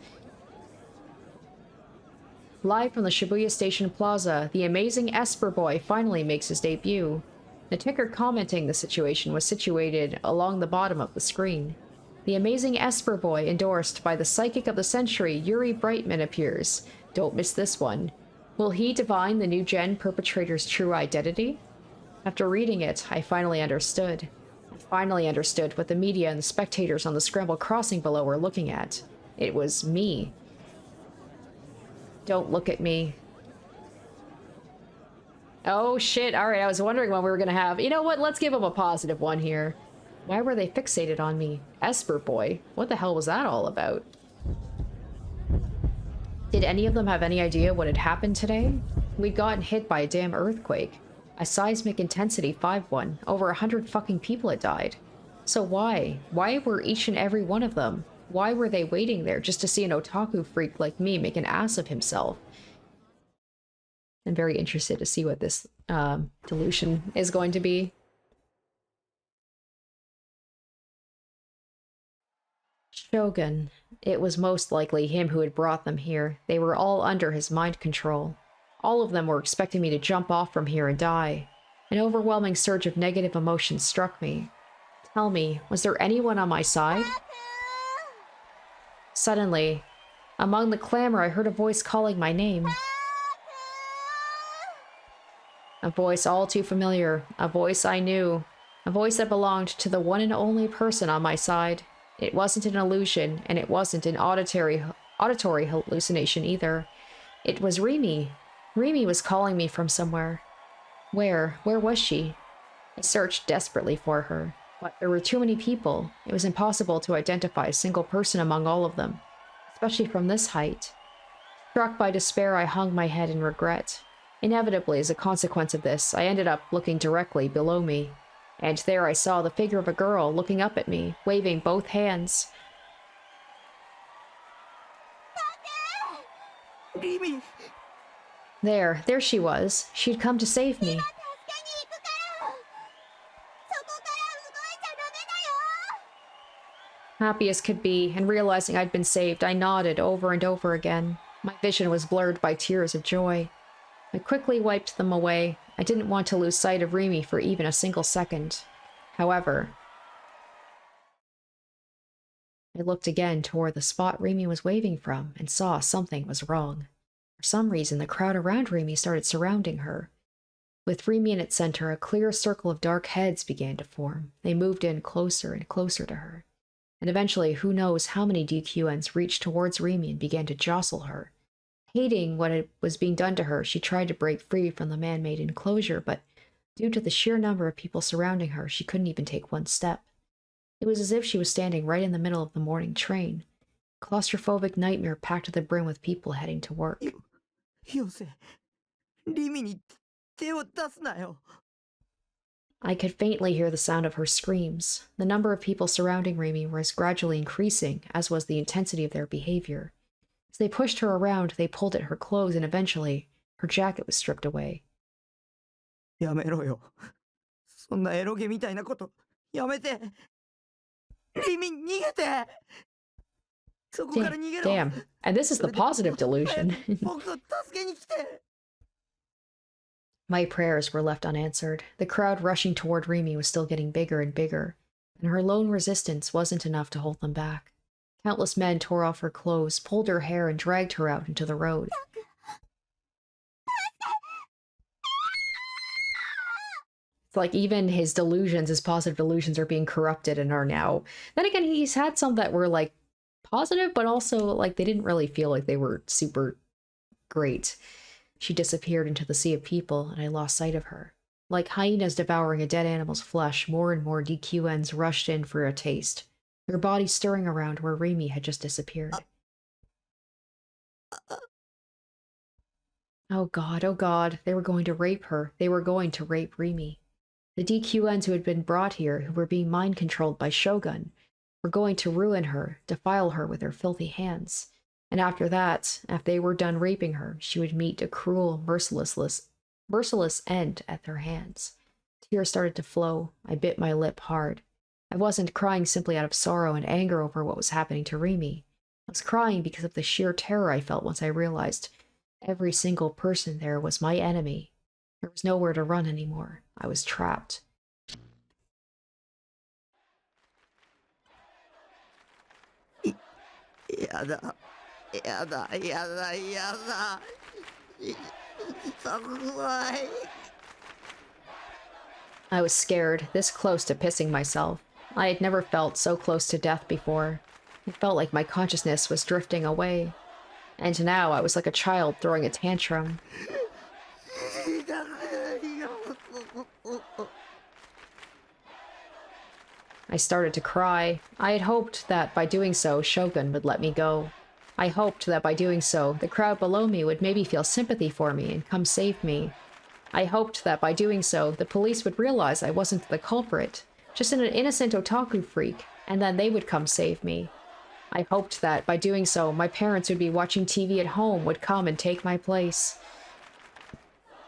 Live from the Shibuya Station Plaza, the amazing Esper boy finally makes his debut. The ticker commenting the situation was situated along the bottom of the screen. The amazing Esper boy, endorsed by the psychic of the century, Yuri Brightman, appears. Don't miss this one. Will he divine the NewGen perpetrator's true identity? After reading it, I finally understood. I finally understood what the media and the spectators on the scrambled crossing below were looking at. It was me. Don't look at me. Oh shit, alright, I was wondering when we were gonna have... You know what, let's give him a positive one here. Why were they fixated on me? Esper boy? What the hell was that all about? Did any of them have any idea what had happened today? We'd gotten hit by a damn earthquake. A seismic intensity 5-1. Over 100 fucking people had died. So why? Why were each and every one of them? Why were they waiting there just to see an otaku freak like me make an ass of himself? I'm very interested to see what this delusion is going to be. Shogun. It was most likely him who had brought them here. They were all under his mind control. All of them were expecting me to jump off from here and die. An overwhelming surge of negative emotions struck me. Tell me, was there anyone on my side? Suddenly, among the clamor, I heard a voice calling my name. A voice all too familiar, a voice I knew, a voice that belonged to the one and only person on my side. It wasn't an illusion, and it wasn't an auditory auditory hallucination either. It was Rimi. Rimi was calling me from somewhere. Where? Where was she? I searched desperately for her, but there were too many people. It was impossible to identify a single person among all of them, especially from this height. Struck by despair, I hung my head in regret. Inevitably, as a consequence of this, I ended up looking directly below me, and there I saw the figure of a girl looking up at me, waving both hands. Rimi! There she was. She'd come to save me. Happy as could be, and realizing I'd been saved, I nodded over and over again. My vision was blurred by tears of joy. I quickly wiped them away. I didn't want to lose sight of Rimi for even a single second. However, I looked again toward the spot Rimi was waving from and saw something was wrong. For some reason, the crowd around Rimi started surrounding her. With Rimi in its center, a clear circle of dark heads began to form. They moved in closer and closer to her. And eventually, who knows how many DQNs reached towards Rimi and began to jostle her. Hating what was being done to her, she tried to break free from the man-made enclosure, but due to the sheer number of people surrounding her, she couldn't even take one step. It was as if she was standing right in the middle of the morning train. Claustrophobic nightmare packed to the brim with people heading to work. Yose, Rimi ni te o dasu na yo. I could faintly hear the sound of her screams. The number of people surrounding Rimi was gradually increasing, as was the intensity of their behavior. As they pushed her around, they pulled at her clothes, and eventually, her jacket was stripped away. Yamero yo. Sonna eroge mitai na koto, yamete. Rimi, nigete! Damn. And this is the positive delusion. My prayers were left unanswered. The crowd rushing toward Rimi was still getting bigger and bigger, and her lone resistance wasn't enough to hold them back. Countless men tore off her clothes, pulled her hair, and dragged her out into the road. It's like even his delusions, his positive delusions, are being corrupted and are now... Then again, he's had some that were, like, positive, but also, like, they didn't really feel like they were super great. She disappeared into the sea of people, and I lost sight of her. Like hyenas devouring a dead animal's flesh, more and more DQNs rushed in for a taste, their bodies stirring around where Rimi had just disappeared. Oh god, they were going to rape her. They were going to rape Rimi. The DQNs who had been brought here, who were being mind-controlled by Shogun, were going to ruin her, defile her with their filthy hands. And after that, after they were done raping her, she would meet a cruel, merciless end at their hands. Tears started to flow. I bit my lip hard. I wasn't crying simply out of sorrow and anger over what was happening to Rimi. I was crying because of the sheer terror I felt once I realized every single person there was my enemy. There was nowhere to run anymore. I was trapped. Yada. I was scared, this close to pissing myself. I had never felt so close to death before. It felt like my consciousness was drifting away. And now I was like a child throwing a tantrum. I started to cry. I had hoped that by doing so, Shogun would let me go. I hoped that by doing so, the crowd below me would maybe feel sympathy for me and come save me. I hoped that by doing so, the police would realize I wasn't the culprit, just an innocent otaku freak, and then they would come save me. I hoped that by doing so, my parents would be watching TV at home, would come and take my place.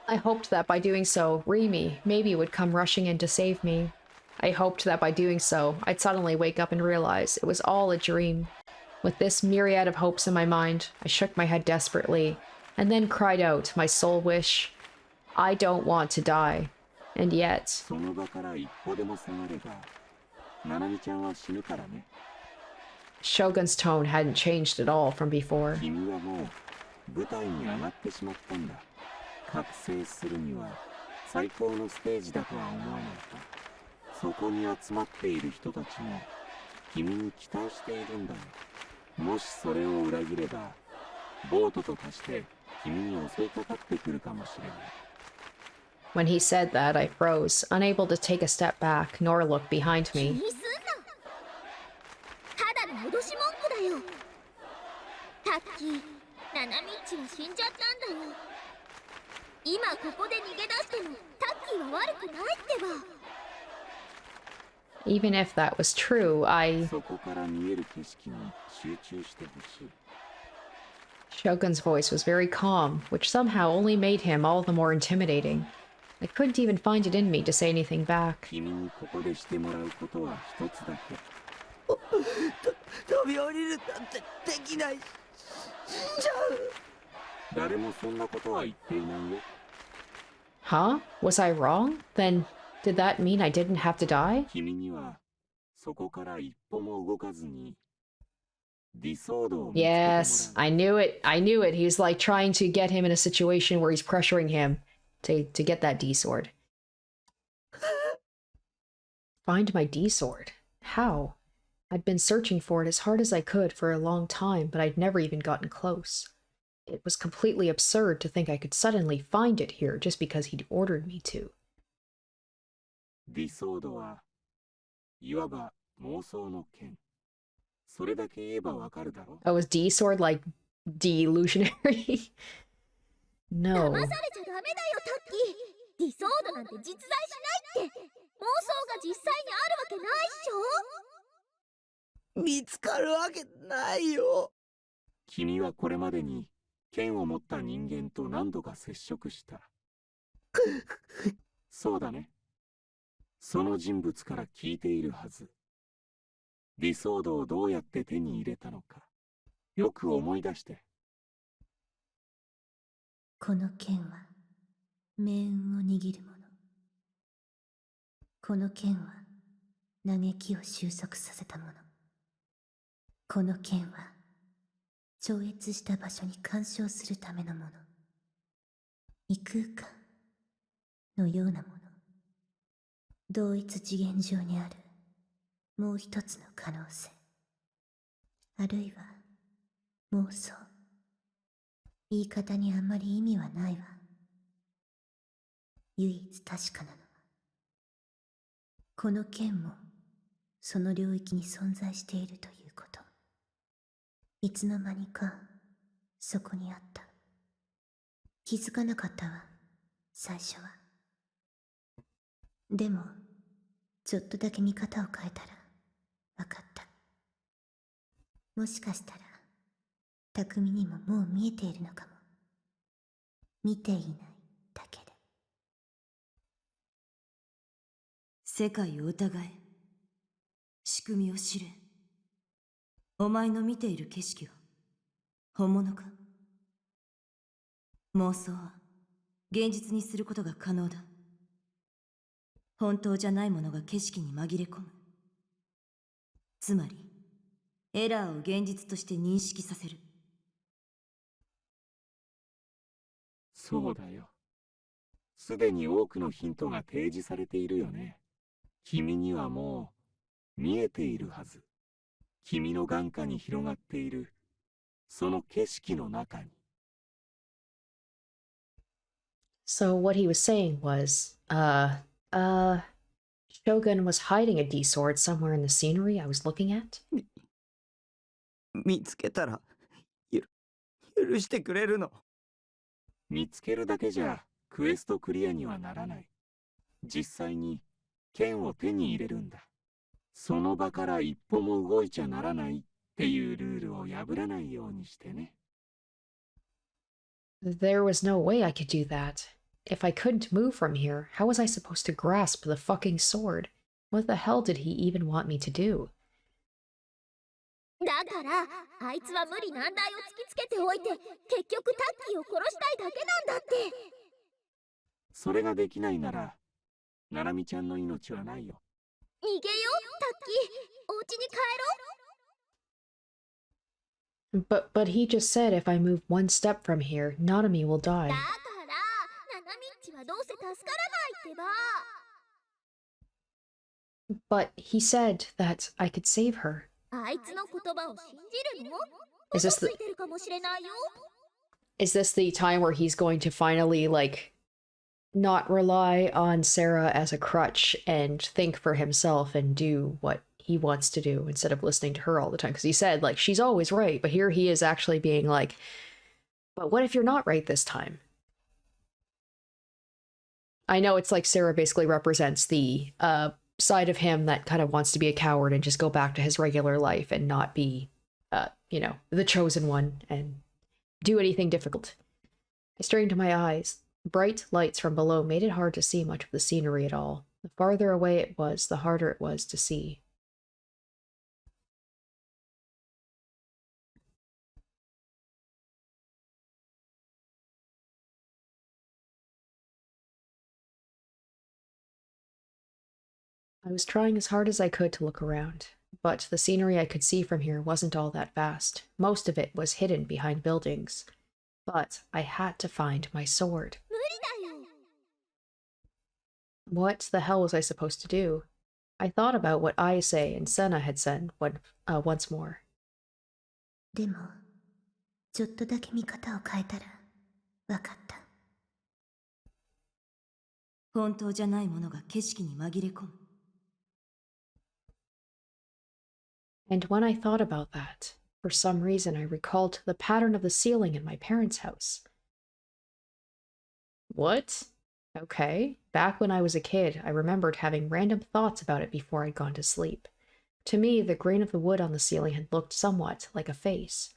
I hoped that by doing so, Rimi maybe would come rushing in to save me. I hoped that by doing so, I'd suddenly wake up and realize it was all a dream. With this myriad of hopes in my mind, I shook my head desperately, and then cried out my sole wish. I don't want to die. And yet... Shogun's tone hadn't changed at all from before. もしそれを裏切ればボートと化して君に襲いかかってくるかもしれない。 When he said that, I froze, unable to take a step back nor look behind 気 me. にすんな。ただの脅し文句だよ。タッキー、ナナミッチは死んじゃったんだよ。今ここで逃げ出してもタッキーは悪くないってば。 Even if that was true, そこから見える景色に集中してほしい。 Shogun's voice was very calm, which somehow only made him all the more intimidating. I couldn't even find it in me to say anything back. 君にここでしてもらうことは一つだけ。飛び降りるなんてできない。死んじゃう。誰もそんなことは言っていないよ。 Huh? Was I wrong? Then did that mean I didn't have to die? 君にはそこから一歩も動かずに理想度を見つけてもらう。 Yes, I knew it. I knew it. He was like trying to get him in a situation where he's pressuring him to get that D sword. Find my D sword? How? I'd been searching for it as hard as I could for a long time, but I'd never even gotten close. It was completely absurd to think I could suddenly find it here just because he'd ordered me to. 理想度はいわば妄想の剣。それだけ言えばわかるだろ。 Oh, was D sword like delusionary? 騙 No. されちゃダメだよタッキー。理想度なんて実在しないって。妄想が実際にあるわけないっしょ。見つかるわけないよ。君はこれまでに剣を持った人間と何度か接触した。そうだね。その人物から聞いているはず。理想度をどうやって手に入れたのか、よく思い出して。この剣は命運を握るもの。この剣は嘆きを収束させたもの。この剣は超越した場所に干渉するためのもの。異空間のようなもの。同一次元上にあるもう一つの可能性。あるいは妄想。言い方にあんまり意味はないわ。唯一確かなのは、この剣もその領域に存在しているということ。いつの間にかそこにあった。気づかなかったわ、最初は。でもちょっとだけ見方を変えたらわかった。もしかしたら匠にももう見えているのかも。見ていないだけで。世界を疑え。仕組みを知れ。お前の見ている景色は本物か？妄想は現実にすることが可能だ。本当じゃないものが景色に紛れ込む。つまりエラーを現実として認識させる。そうだよ。すでに多くのヒントが提示されているよね。君にはもう見えているはず。君の眼下に広がっているその景色の中に。 So what he was saying was, Shogun was hiding a D sword somewhere in the scenery I was looking at? 見つけたら許してくれるの？見つけるだけじゃクエストクリアにはならない。実際に剣を手に入れるんだ。その場から一歩も動いちゃならないっていうルールを破らないようにしてね。 There was no way I could do that. If I couldn't move from here, how was I supposed to grasp the fucking sword? What the hell did he even want me to do? だからあいつは無理難題を突きつけておいて結局タッキーを殺したいだけなんだって。それができないならナナミちゃんの命はないよ。逃げよタッキー。お家に帰ろう。 But he just said if I move one step from here, Nanami will die. だからナナミッチはどうせ助からないってば。 But he said that I could save her. あいつの言葉を信じるの？ Is 嘘 this ついてるかもしれないよ。 is this the time where he's going to finally, like, not rely on Sarah as a crutch and think for himself and do what he wants to do instead of listening to her all the time? Because he said, like, she's always right, but here he is actually being like, but what if you're not right this time? I know it's like Sarah basically represents the side of him that kind of wants to be a coward and just go back to his regular life and not be, you know, the chosen one and do anything difficult. I strained to my eyes. Bright lights from below made it hard to see much of the scenery at all. The farther away it was, the harder it was to see. I was trying as hard as I could to look around, but the scenery I could see from here wasn't all that vast. Most of it was hidden behind buildings. But I had to find my sword. 無理だよ。 What the hell was I supposed to do? I thought about what Ayase and Senna had said once more. でも、ちょっとだけ見方を変えたら、わかった。本当じゃないものが景色に紛れ込む。And when I thought about that, for some reason I recalled the pattern of the ceiling in my parents' house. What? Okay. Back when I was a kid, I remembered having random thoughts about it before I'd gone to sleep. To me, the grain of the wood on the ceiling had looked somewhat like a face.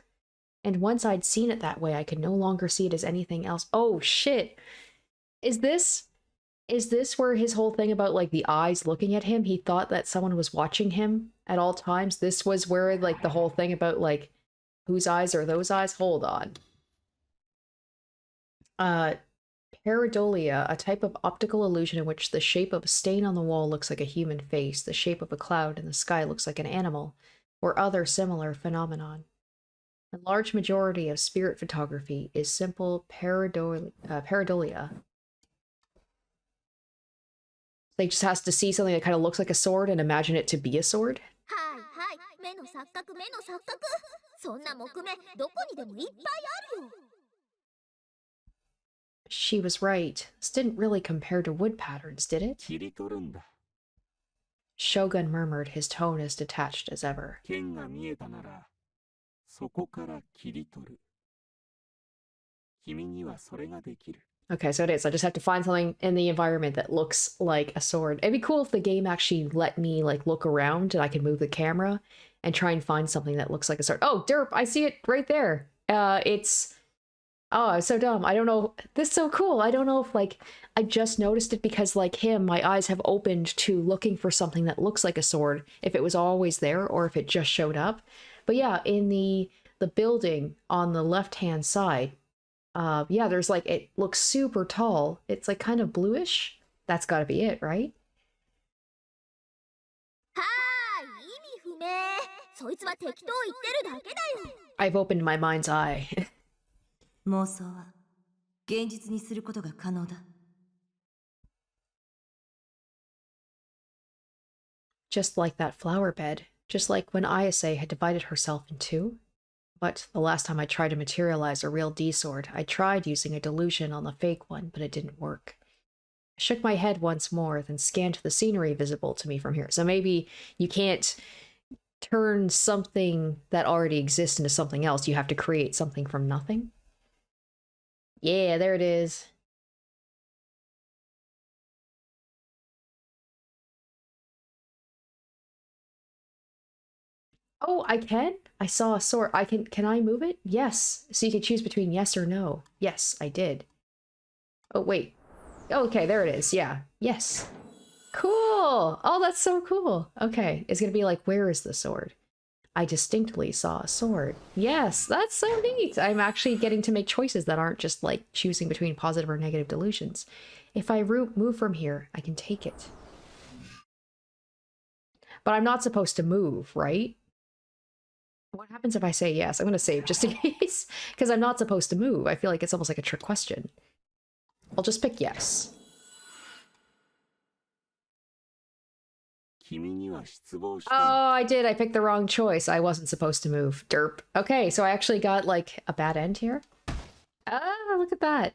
And once I'd seen it that way, I could no longer see it as anything else. Oh, shit! Is this where his whole thing about, like, the eyes looking at him, he thought that someone was watching him at all times? This was where, like, the whole thing about, like, whose eyes are those eyes? Hold on. Pareidolia, a type of optical illusion in which the shape of a stain on the wall looks like a human face, the shape of a cloud in the sky looks like an animal, or other similar phenomenon. A large majority of spirit photography is simple pareidolia. They just has to see something that kind of looks like a sword and imagine it to be a sword? はいはい、目の錯覚、目の錯覚。そんな木目、どこにでもいっぱいあるよ。 She was right. This didn't really compare to wood patterns, did it? 切り取るんだ。 Shogun murmured, his tone as detached as ever. 剣が見えたなら、そこから切り取る。君にはそれができる。 Okay, so it is. I just have to find something in the environment that looks like a sword. It'd be cool if the game actually let me, like, look around and I could move the camera and try and find something that looks like a sword. Oh, derp! I see it right there! It's... Oh, I'm so dumb. I don't know. This is so cool. I don't know if, like, I just noticed it because, like him, my eyes have opened to looking for something that looks like a sword, if it was always there or if it just showed up. But yeah, in the building on the left-hand side, yeah, there's, like, it looks super tall. It's, like, kind of bluish. That's gotta be it, right? はーい、意味不明。そいつは適当言ってるだけだよ。 I've opened my mind's eye. 妄想は現実にすることが可能だ。Just like that flower bed. Just like when Ayase had divided herself in two. But the last time I tried to materialize a real D-sword, I tried using a delusion on the fake one, but it didn't work. I shook my head once more, then scanned the scenery visible to me from here. So maybe you can't turn something that already exists into something else. You have to create something from nothing. Yeah, there it is. Oh, I can? I saw a sword. Can I move it? Yes. So you can choose between yes or no. Yes, I did. Oh, wait. Okay, there it is. Yeah. Yes. Cool. Oh, that's so cool. Okay. It's gonna be like, where is the sword? I distinctly saw a sword. Yes, that's so neat. I'm actually getting to make choices that aren't just like choosing between positive or negative delusions. If I move from here, I can take it. But I'm not supposed to move, right? What happens if I say yes? I'm going to save just in case, because I'm not supposed to move. I feel like it's almost like a trick question. I'll just pick yes. 君には失望した。 Oh, I did. I picked the wrong choice. I wasn't supposed to move. Derp. Okay, so I actually got, like, a bad end here. Ah, look at that.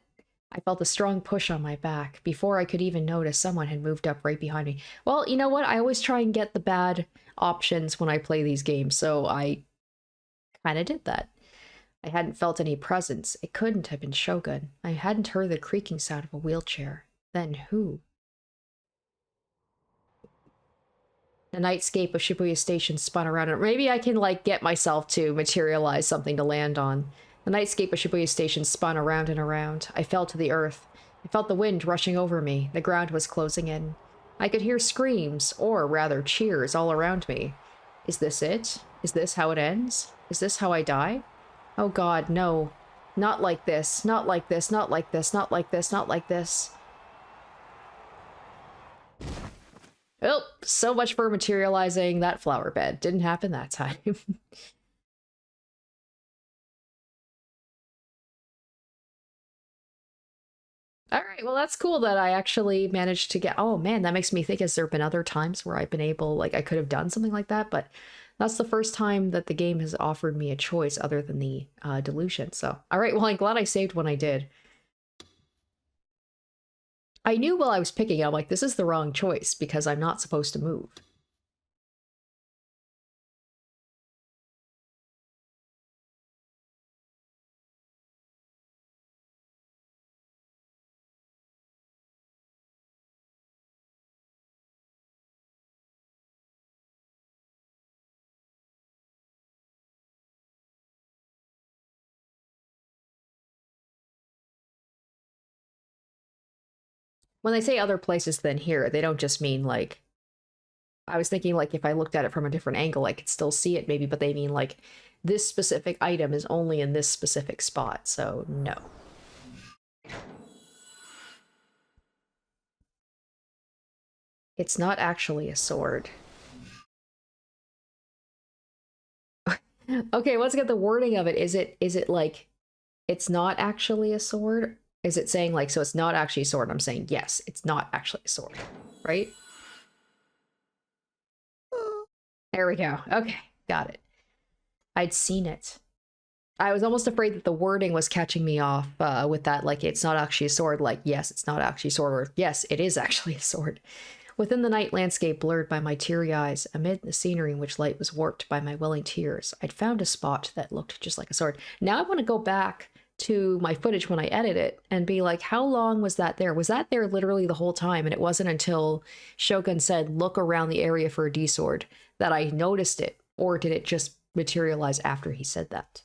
I felt a strong push on my back. Before I could even notice, someone had moved up right behind me. Well, you know what? I always try and get the bad options when I play these games, so I kind of did that. I hadn't felt any presence. It couldn't have been Shogun. I hadn't heard the creaking sound of a wheelchair. Then who? The nightscape of Shibuya Station spun around, and maybe I can, like, get myself to materialize something to land on. The nightscape of Shibuya Station spun around and around. I fell to the earth. I felt the wind rushing over me. The ground was closing in. I could hear screams, or rather cheers, all around me. Is this it? Is this how it ends? Is this how I die? Oh god, no. Not like this. Not like this. Not like this. Not like this. Not like this. Oh, so much for materializing that flower bed. Didn't happen that time. Alright, well that's cool that I actually managed to get... Oh man, that makes me think, has there been other times where I've been able... Like, I could have done something like that, but that's the first time that the game has offered me a choice other than the delusion, so... Alright, well I'm glad I saved when I did. I knew while I was picking it, I'm like, this is the wrong choice, because I'm not supposed to move. When they say other places than here, they don't just mean, like... I was thinking, like, if I looked at it from a different angle, I could still see it, maybe, but they mean, like, this specific item is only in this specific spot, so no. It's not actually a sword. Okay, let's get the wording of it. Is it like, it's not actually a sword? Is it saying, like, so it's not actually a sword? I'm saying, yes, it's not actually a sword, right? There we go. Okay, got it. I'd seen it. I was almost afraid that the wording was catching me off with that, like, it's not actually a sword, like, yes, it's not actually a sword, or yes, it is actually a sword. Within the night landscape blurred by my teary eyes, amid the scenery in which light was warped by my welling tears, I'd found a spot that looked just like a sword. Now I want to go back to my footage when I edit it and be like, how long was that there? Was that there literally the whole time? And it wasn't until Shogun said, look around the area for a D-sword, that I noticed it, or did it just materialize after he said that?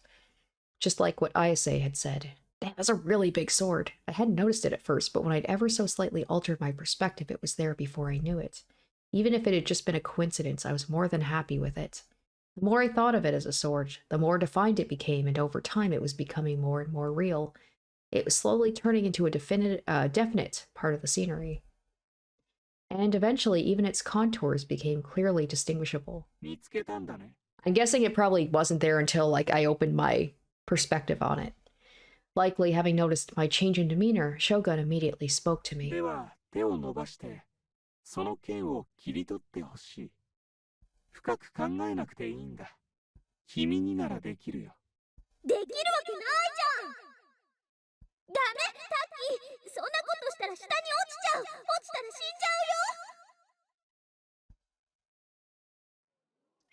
Just like what Ayase had said. Damn, that's a really big sword. I hadn't noticed it at first, but when I'd ever so slightly altered my perspective, it was there before I knew it. Even if it had just been a coincidence, I was more than happy with it. The more I thought of it as a sword, the more defined it became, and over time it was becoming more and more real. It was slowly turning into a definite part of the scenery. And eventually, even its contours became clearly distinguishable. I'm guessing it probably wasn't there until, like, I opened my perspective on it. Likely, having noticed my change in demeanor, Shogun immediately spoke to me.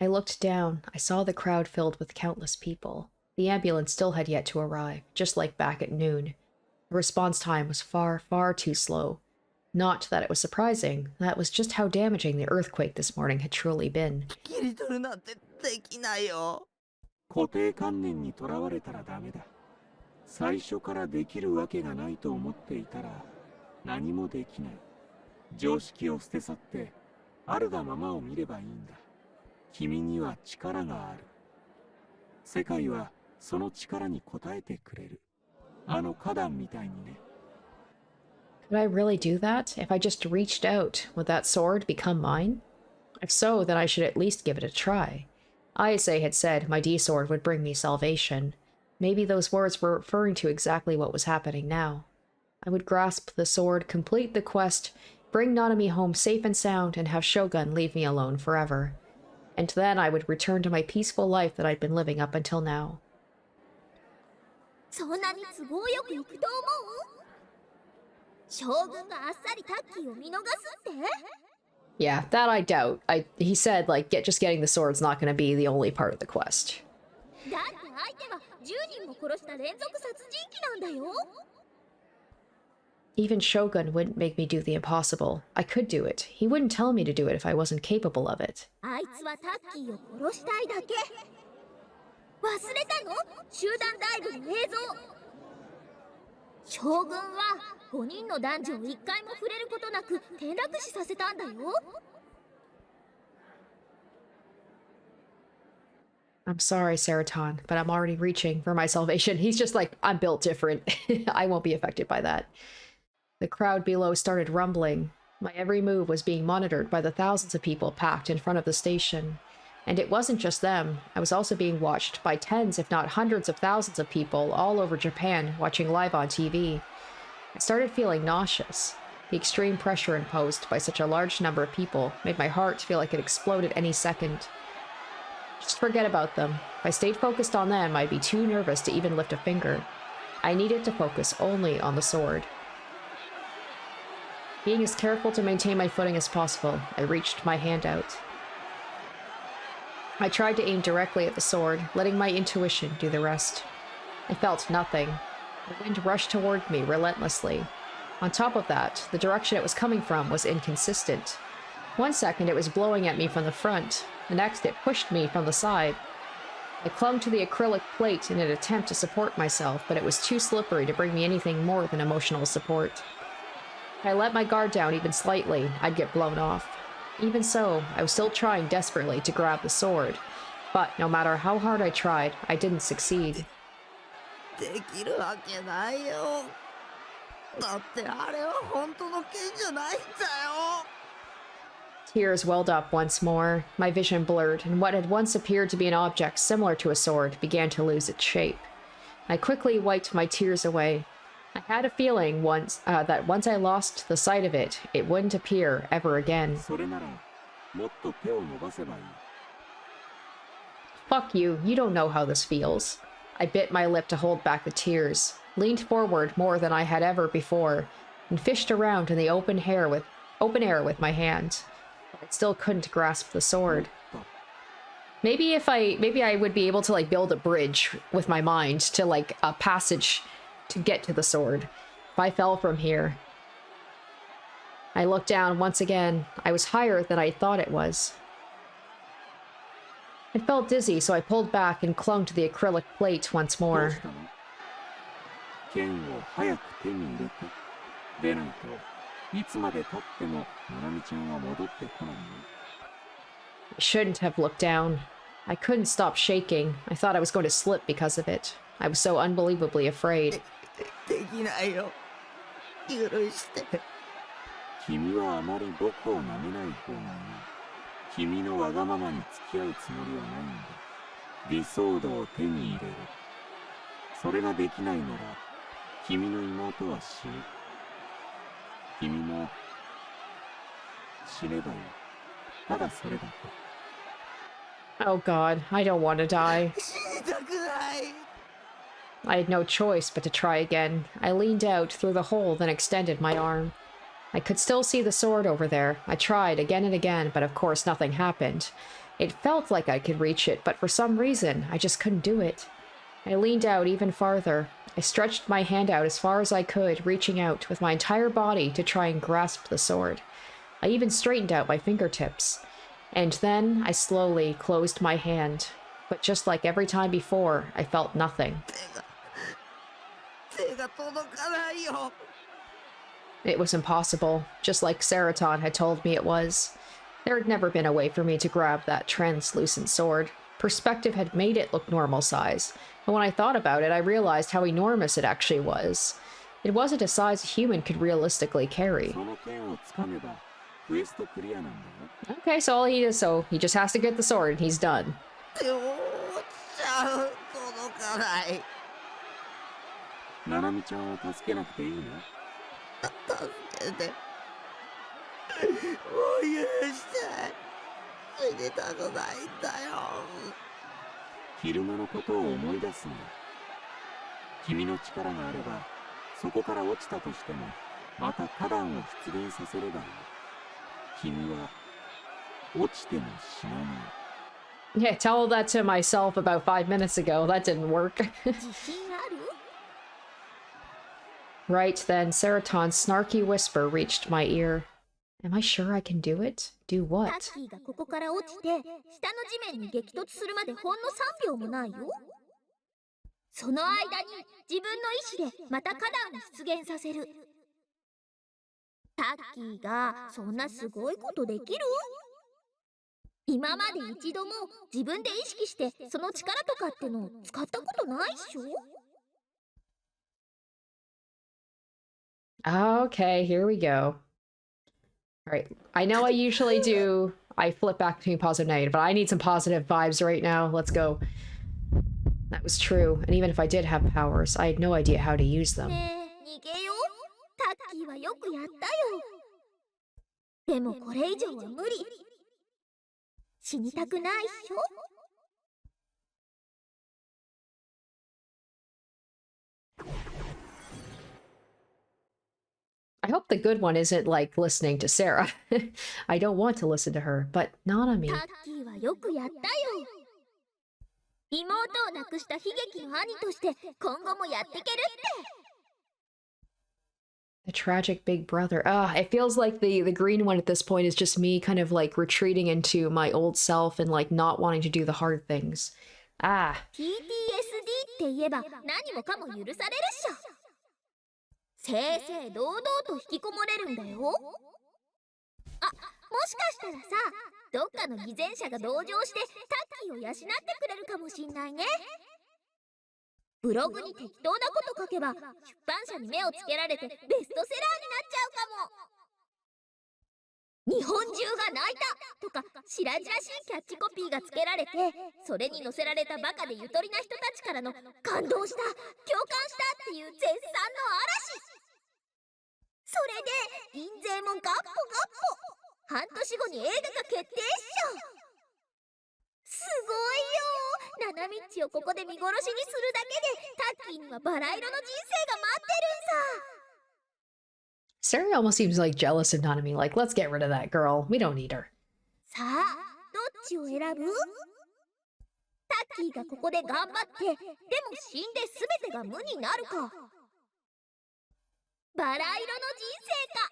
I looked down. I saw the crowd filled with countless people. The ambulance still had yet to arrive, just like back at noon. The response time was far, far too slow. Not that it was surprising, that was just how damaging the earthquake this morning had truly been. 固定観念にとらわれたらダメだ。最初からできるわけがないと思っていたら何もできない。常識を捨て去ってあるがままを見ればいいんだ。君には力がある。世界はその力に応えてくれる。あの花壇みたいにね。Could I really do that? If I just reached out, would that sword become mine? If so, then I should at least give it a try. Ayase had said my D-sword would bring me salvation. Maybe those words were referring to exactly what was happening now. I would grasp the sword, complete the quest, bring Nanami home safe and sound, and have Shogun leave me alone forever. And then I would return to my peaceful life that I'd been living up until now. そんなに都合よくいくと思う？将軍があっさりタッキーを見逃すって？ Yeah, that I doubt. He said, like, just getting the sword's not going to be the only part of the quest. だって相手は10人も殺した連続殺人鬼なんだよ。 Even Shogun wouldn't make me do the impossible. I could do it. He wouldn't tell me to do it if I wasn't capable of it. あいつはタッキーを殺したいだけ。忘れたの？集団ダイブの映像。将軍は5人の男女を一回も触れることなく転落死させたんだよ。 I'm sorry, Seraton, but I'm already reaching for my salvation. He's just like, I'm built different. I won't be affected by that. The crowd below started rumbling. My every move was being monitored by the thousands of people packed in front of the station. And it wasn't just them. I was also being watched by tens, if not hundreds of thousands of people all over Japan watching live on TV. I started feeling nauseous. The extreme pressure imposed by such a large number of people made my heart feel like it exploded any second. Just forget about them. If I stayed focused on them, I'd be too nervous to even lift a finger. I needed to focus only on the sword. Being as careful to maintain my footing as possible, I reached my hand out. I tried to aim directly at the sword, letting my intuition do the rest. I felt nothing. The wind rushed toward me relentlessly. On top of that, the direction it was coming from was inconsistent. 1 second it was blowing at me from the front, the next it pushed me from the side. I clung to the acrylic plate in an attempt to support myself, but it was too slippery to bring me anything more than emotional support. If I let my guard down even slightly, I'd get blown off. Even so, I was still trying desperately to grab the sword, but no matter how hard I tried, I didn't succeed. できるわけないよ。だってあれは本当の剣じゃないんだよ。 Tears welled up once more. My vision blurred, and what had once appeared to be an object similar to a sword began to lose its shape. I quickly wiped my tears away. I had a feeling that once I lost the sight of it, it wouldn't appear ever again. それならもっと手を伸ばせばいい。 Fuck you, you don't know how this feels. I bit my lip to hold back the tears, leaned forward more than I had ever before, and fished around in the open air with my hand. I still couldn't grasp the sword. Maybe I would be able to like build a bridge with my mind to like a passage to get to the sword. If I fell from here. I looked down once again. I was higher than I thought it was. I felt dizzy, so I pulled back and clung to the acrylic plate once どう more. したの？剣を早く手に入れて。でないといつまで経ってもナナミちゃんは戻ってこないよ。 I shouldn't have looked down. I couldn't stop shaking. I thought I was going to slip because of it. I was so unbelievably afraid. できないよ。許して。君はあまり僕を舐めない方がいい。君のわがままに付き合うつもりはないんだ。理想度を手に入れる。それができないなら、君の妹は死ぬ。君も死ねばいい。ただそれだけ。 Oh god, I don't want to die. 死にたくない。 I had no choice but to try again. I leaned out through the hole, then extended my arm. I could still see the sword over there. I tried again and again, but of course nothing happened. It felt like I could reach it, but for some reason, I just couldn't do it. I leaned out even farther. I stretched my hand out as far as I could, reaching out with my entire body to try and grasp the sword. I even straightened out my fingertips. And then I slowly closed my hand. But just like every time before, I felt nothing. 手が届かないよ。 It was impossible, just like Seraton had told me it was. There had never been a way for me to grab that translucent sword. Perspective had made it look normal size, but when I thought about it, I realized how enormous it actually was. It wasn't a size a human could realistically carry. その剣をつかめばクエストクリアなんだよ。 Okay, so he just has to get the sword and he's done. 手を折っちゃう。届かない。ナナミちゃんを助けなくていいの？助けて。う許して。死にたくないんだよ。昼間のことを思い出すんだ。君の力があれば、そこから落ちたとしても、また花壇を出現させればいい。君は、落ちても死なない。Yeah, tell that to myself about 5 minutes ago. That didn't work. 自信ある？ Right then, Seraton's snarky whisper reached my ear. Am I sure I can do it? Do タ what? ッキーがここから落ちて、下の地面に激突するまでほんの3秒もないよ。その間に自分の意志でまた花壇を出現させる。タッキーがそんなすごいことできる？今まで一度も自分で意識してその力とかってのを使ったことないっしょ？ Okay, here we go. Alright, I know I usually do... I flip back between positive and negative, but I need some positive vibes right now. Let's go. That was true, and even if I did have powers, I had no idea how to use them. ねえ、逃げよ。タッキーはよくやったよ。でもこれ以上は無理。死にたくないっしょ？ I hope the good one isn't like listening to Sarah. I don't want to listen to her, but Nanami. タッキーはよくやったよ。妹を亡くした悲劇の兄として今後もやっていけるって。 The tragic big brother. It feels like the green one at this point is just me kind of like retreating into my old self and like not wanting to do the hard things. PTSD って言えば何もかも許されるっしょ。正々堂々と引きこもれるんだよ。あ、もしかしたらさ、どっかの偽善者が同情してタッキーを養ってくれるかもしんないね。ブログに適当なこと書けば出版社に目をつけられてベストセラーになっちゃうかも。日本中が泣いたとか白々しいキャッチコピーがつけられて、それに載せられたバカでゆとりな人たちからの感動した、共感したっていう絶賛の嵐。それで印税もガッポガッポ。半年後に映画が決定っしょ。すごいよ。ナナミッチをここで見殺しにするだけでタッキーにはバラ色の人生が待ってるんさ。 Sarah almost seems like jealous of Nanami. Like, let's get rid of that girl. We don't need her. さあ、どっちを選ぶ？タッキーがここで頑張って、でも死んで全てが無になるか。バラ色の人生か。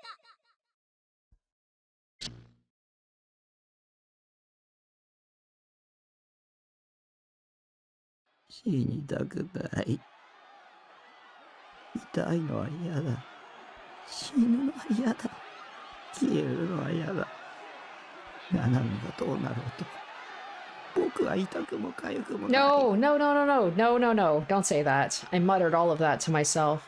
死にたくない。痛いのは嫌だ。死ぬのは嫌だ。消えるのは嫌だ。ナナミがどうなろうと、僕は痛くも痒くもない。No, no, no, no, no, no, no, no. Don't say that. I muttered all of that to myself.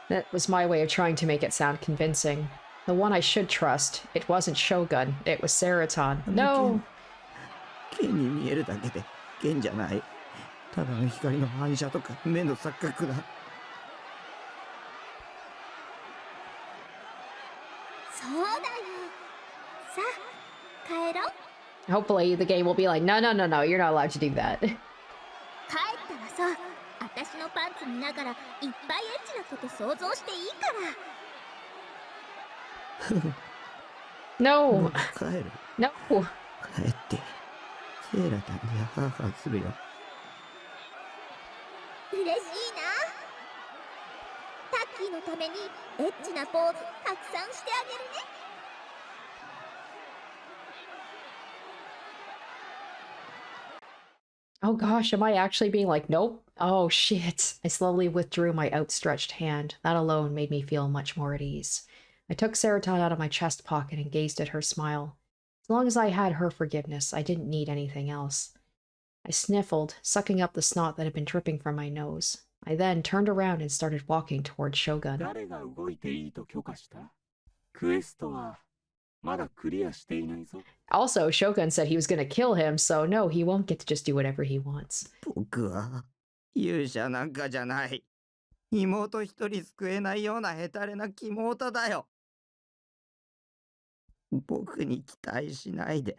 That was my way of trying to make it sound convincing. The one I should trust. It wasn't Shogun. It was Seraton. No! 剣に見えるだけで剣じゃない。ただの光の反射とか目の錯覚だ。そうだよ。さあ、帰ろう。Hopefully the game will be like, no, no, no, no, you're not allowed to do that. 帰ったらさ、私のパンツ見ながらいっぱいエッチなこと想像していいから。No! 帰る。No! 帰って、セーラタンにハーハーするよ。嬉しいな。タッキーのためにエッチなポーズたくさんしてあげるね。Oh gosh, am I actually being like, nope? Oh shit. I slowly withdrew my outstretched hand. That alone made me feel much more at ease. I took Seraton out of my chest pocket and gazed at her smile. As long as I had her forgiveness, I didn't need anything else. I sniffled, sucking up the snot that had been dripping from my nose. I then turned around and started walking towards Shogun. 誰が動いていいと許可した？クエストはまだクリアしていないぞ。Also, Shogun said he was gonna kill him, so no, he won't get to just do whatever he wants. 僕は勇者なんかじゃない。妹一人救えないようなヘタレな妹だよ。僕に期待しないで。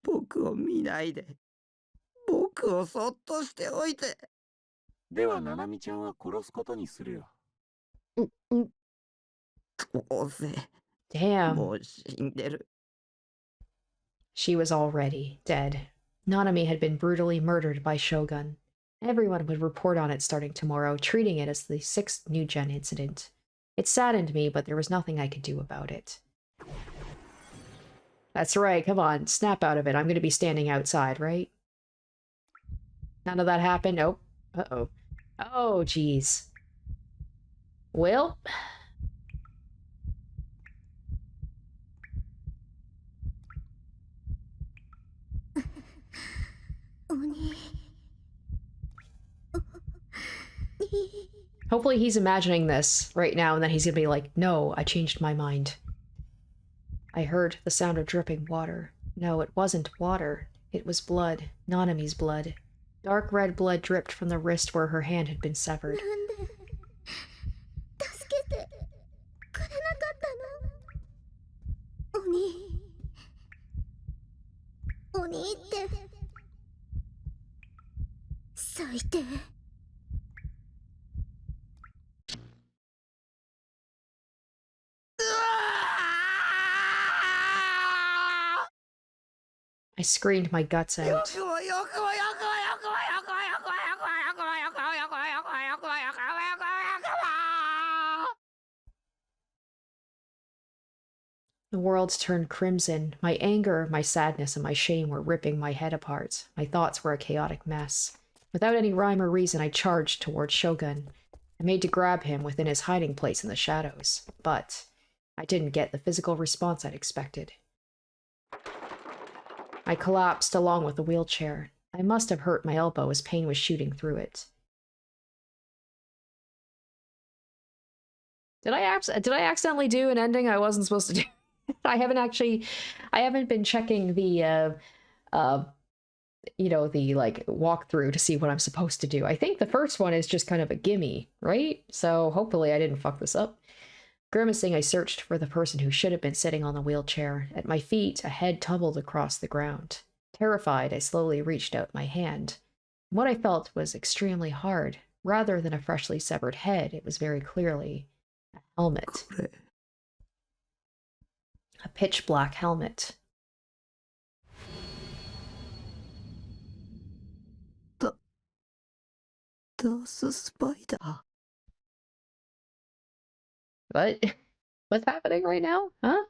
僕を見ないで。僕をそっとしておいて。では、ナナミちゃんは殺すことにするよ。どうせ、も Damn. う死んでる。 She was already dead. Nanami had been brutally murdered by Shogun. Everyone would report on it starting tomorrow, treating it as the 6th NewGen incident. It saddened me, but there was nothing I could do about it. That's right, come on, snap out of it. I'm going to be standing outside, right? None of that happened? Nope. Uh-oh. Oh, jeez. Well... Hopefully he's imagining this right now and then he's gonna be like, no, I changed my mind. I heard the sound of dripping water. No, it wasn't water. It was blood. Nanami's blood. Dark red blood dripped from the wrist where her hand had been severed. I screamed my guts out. The world turned crimson. My anger, my sadness, and my shame were ripping my head apart. My thoughts were a chaotic mess. Without any rhyme or reason, I charged towards Shogun. I made to grab him within his hiding place in the shadows, but I didn't get the physical response I'd expected. I collapsed along with the wheelchair. I must have hurt my elbow as pain was shooting through it. Did I accidentally do an ending I wasn't supposed to do? I haven't been checking the you know, the like walkthrough to see what I'm supposed to do. I think the first one is just kind of a gimme, right? So hopefully I didn't fuck this up. Grimacing, I searched for the person who should have been sitting on the wheelchair. At my feet, a head tumbled across the ground. Terrified, I slowly reached out my hand. What I felt was extremely hard. Rather than a freshly severed head, it was very clearly a helmet. A pitch black helmet. That's a spider. What? What's happening right now? Huh?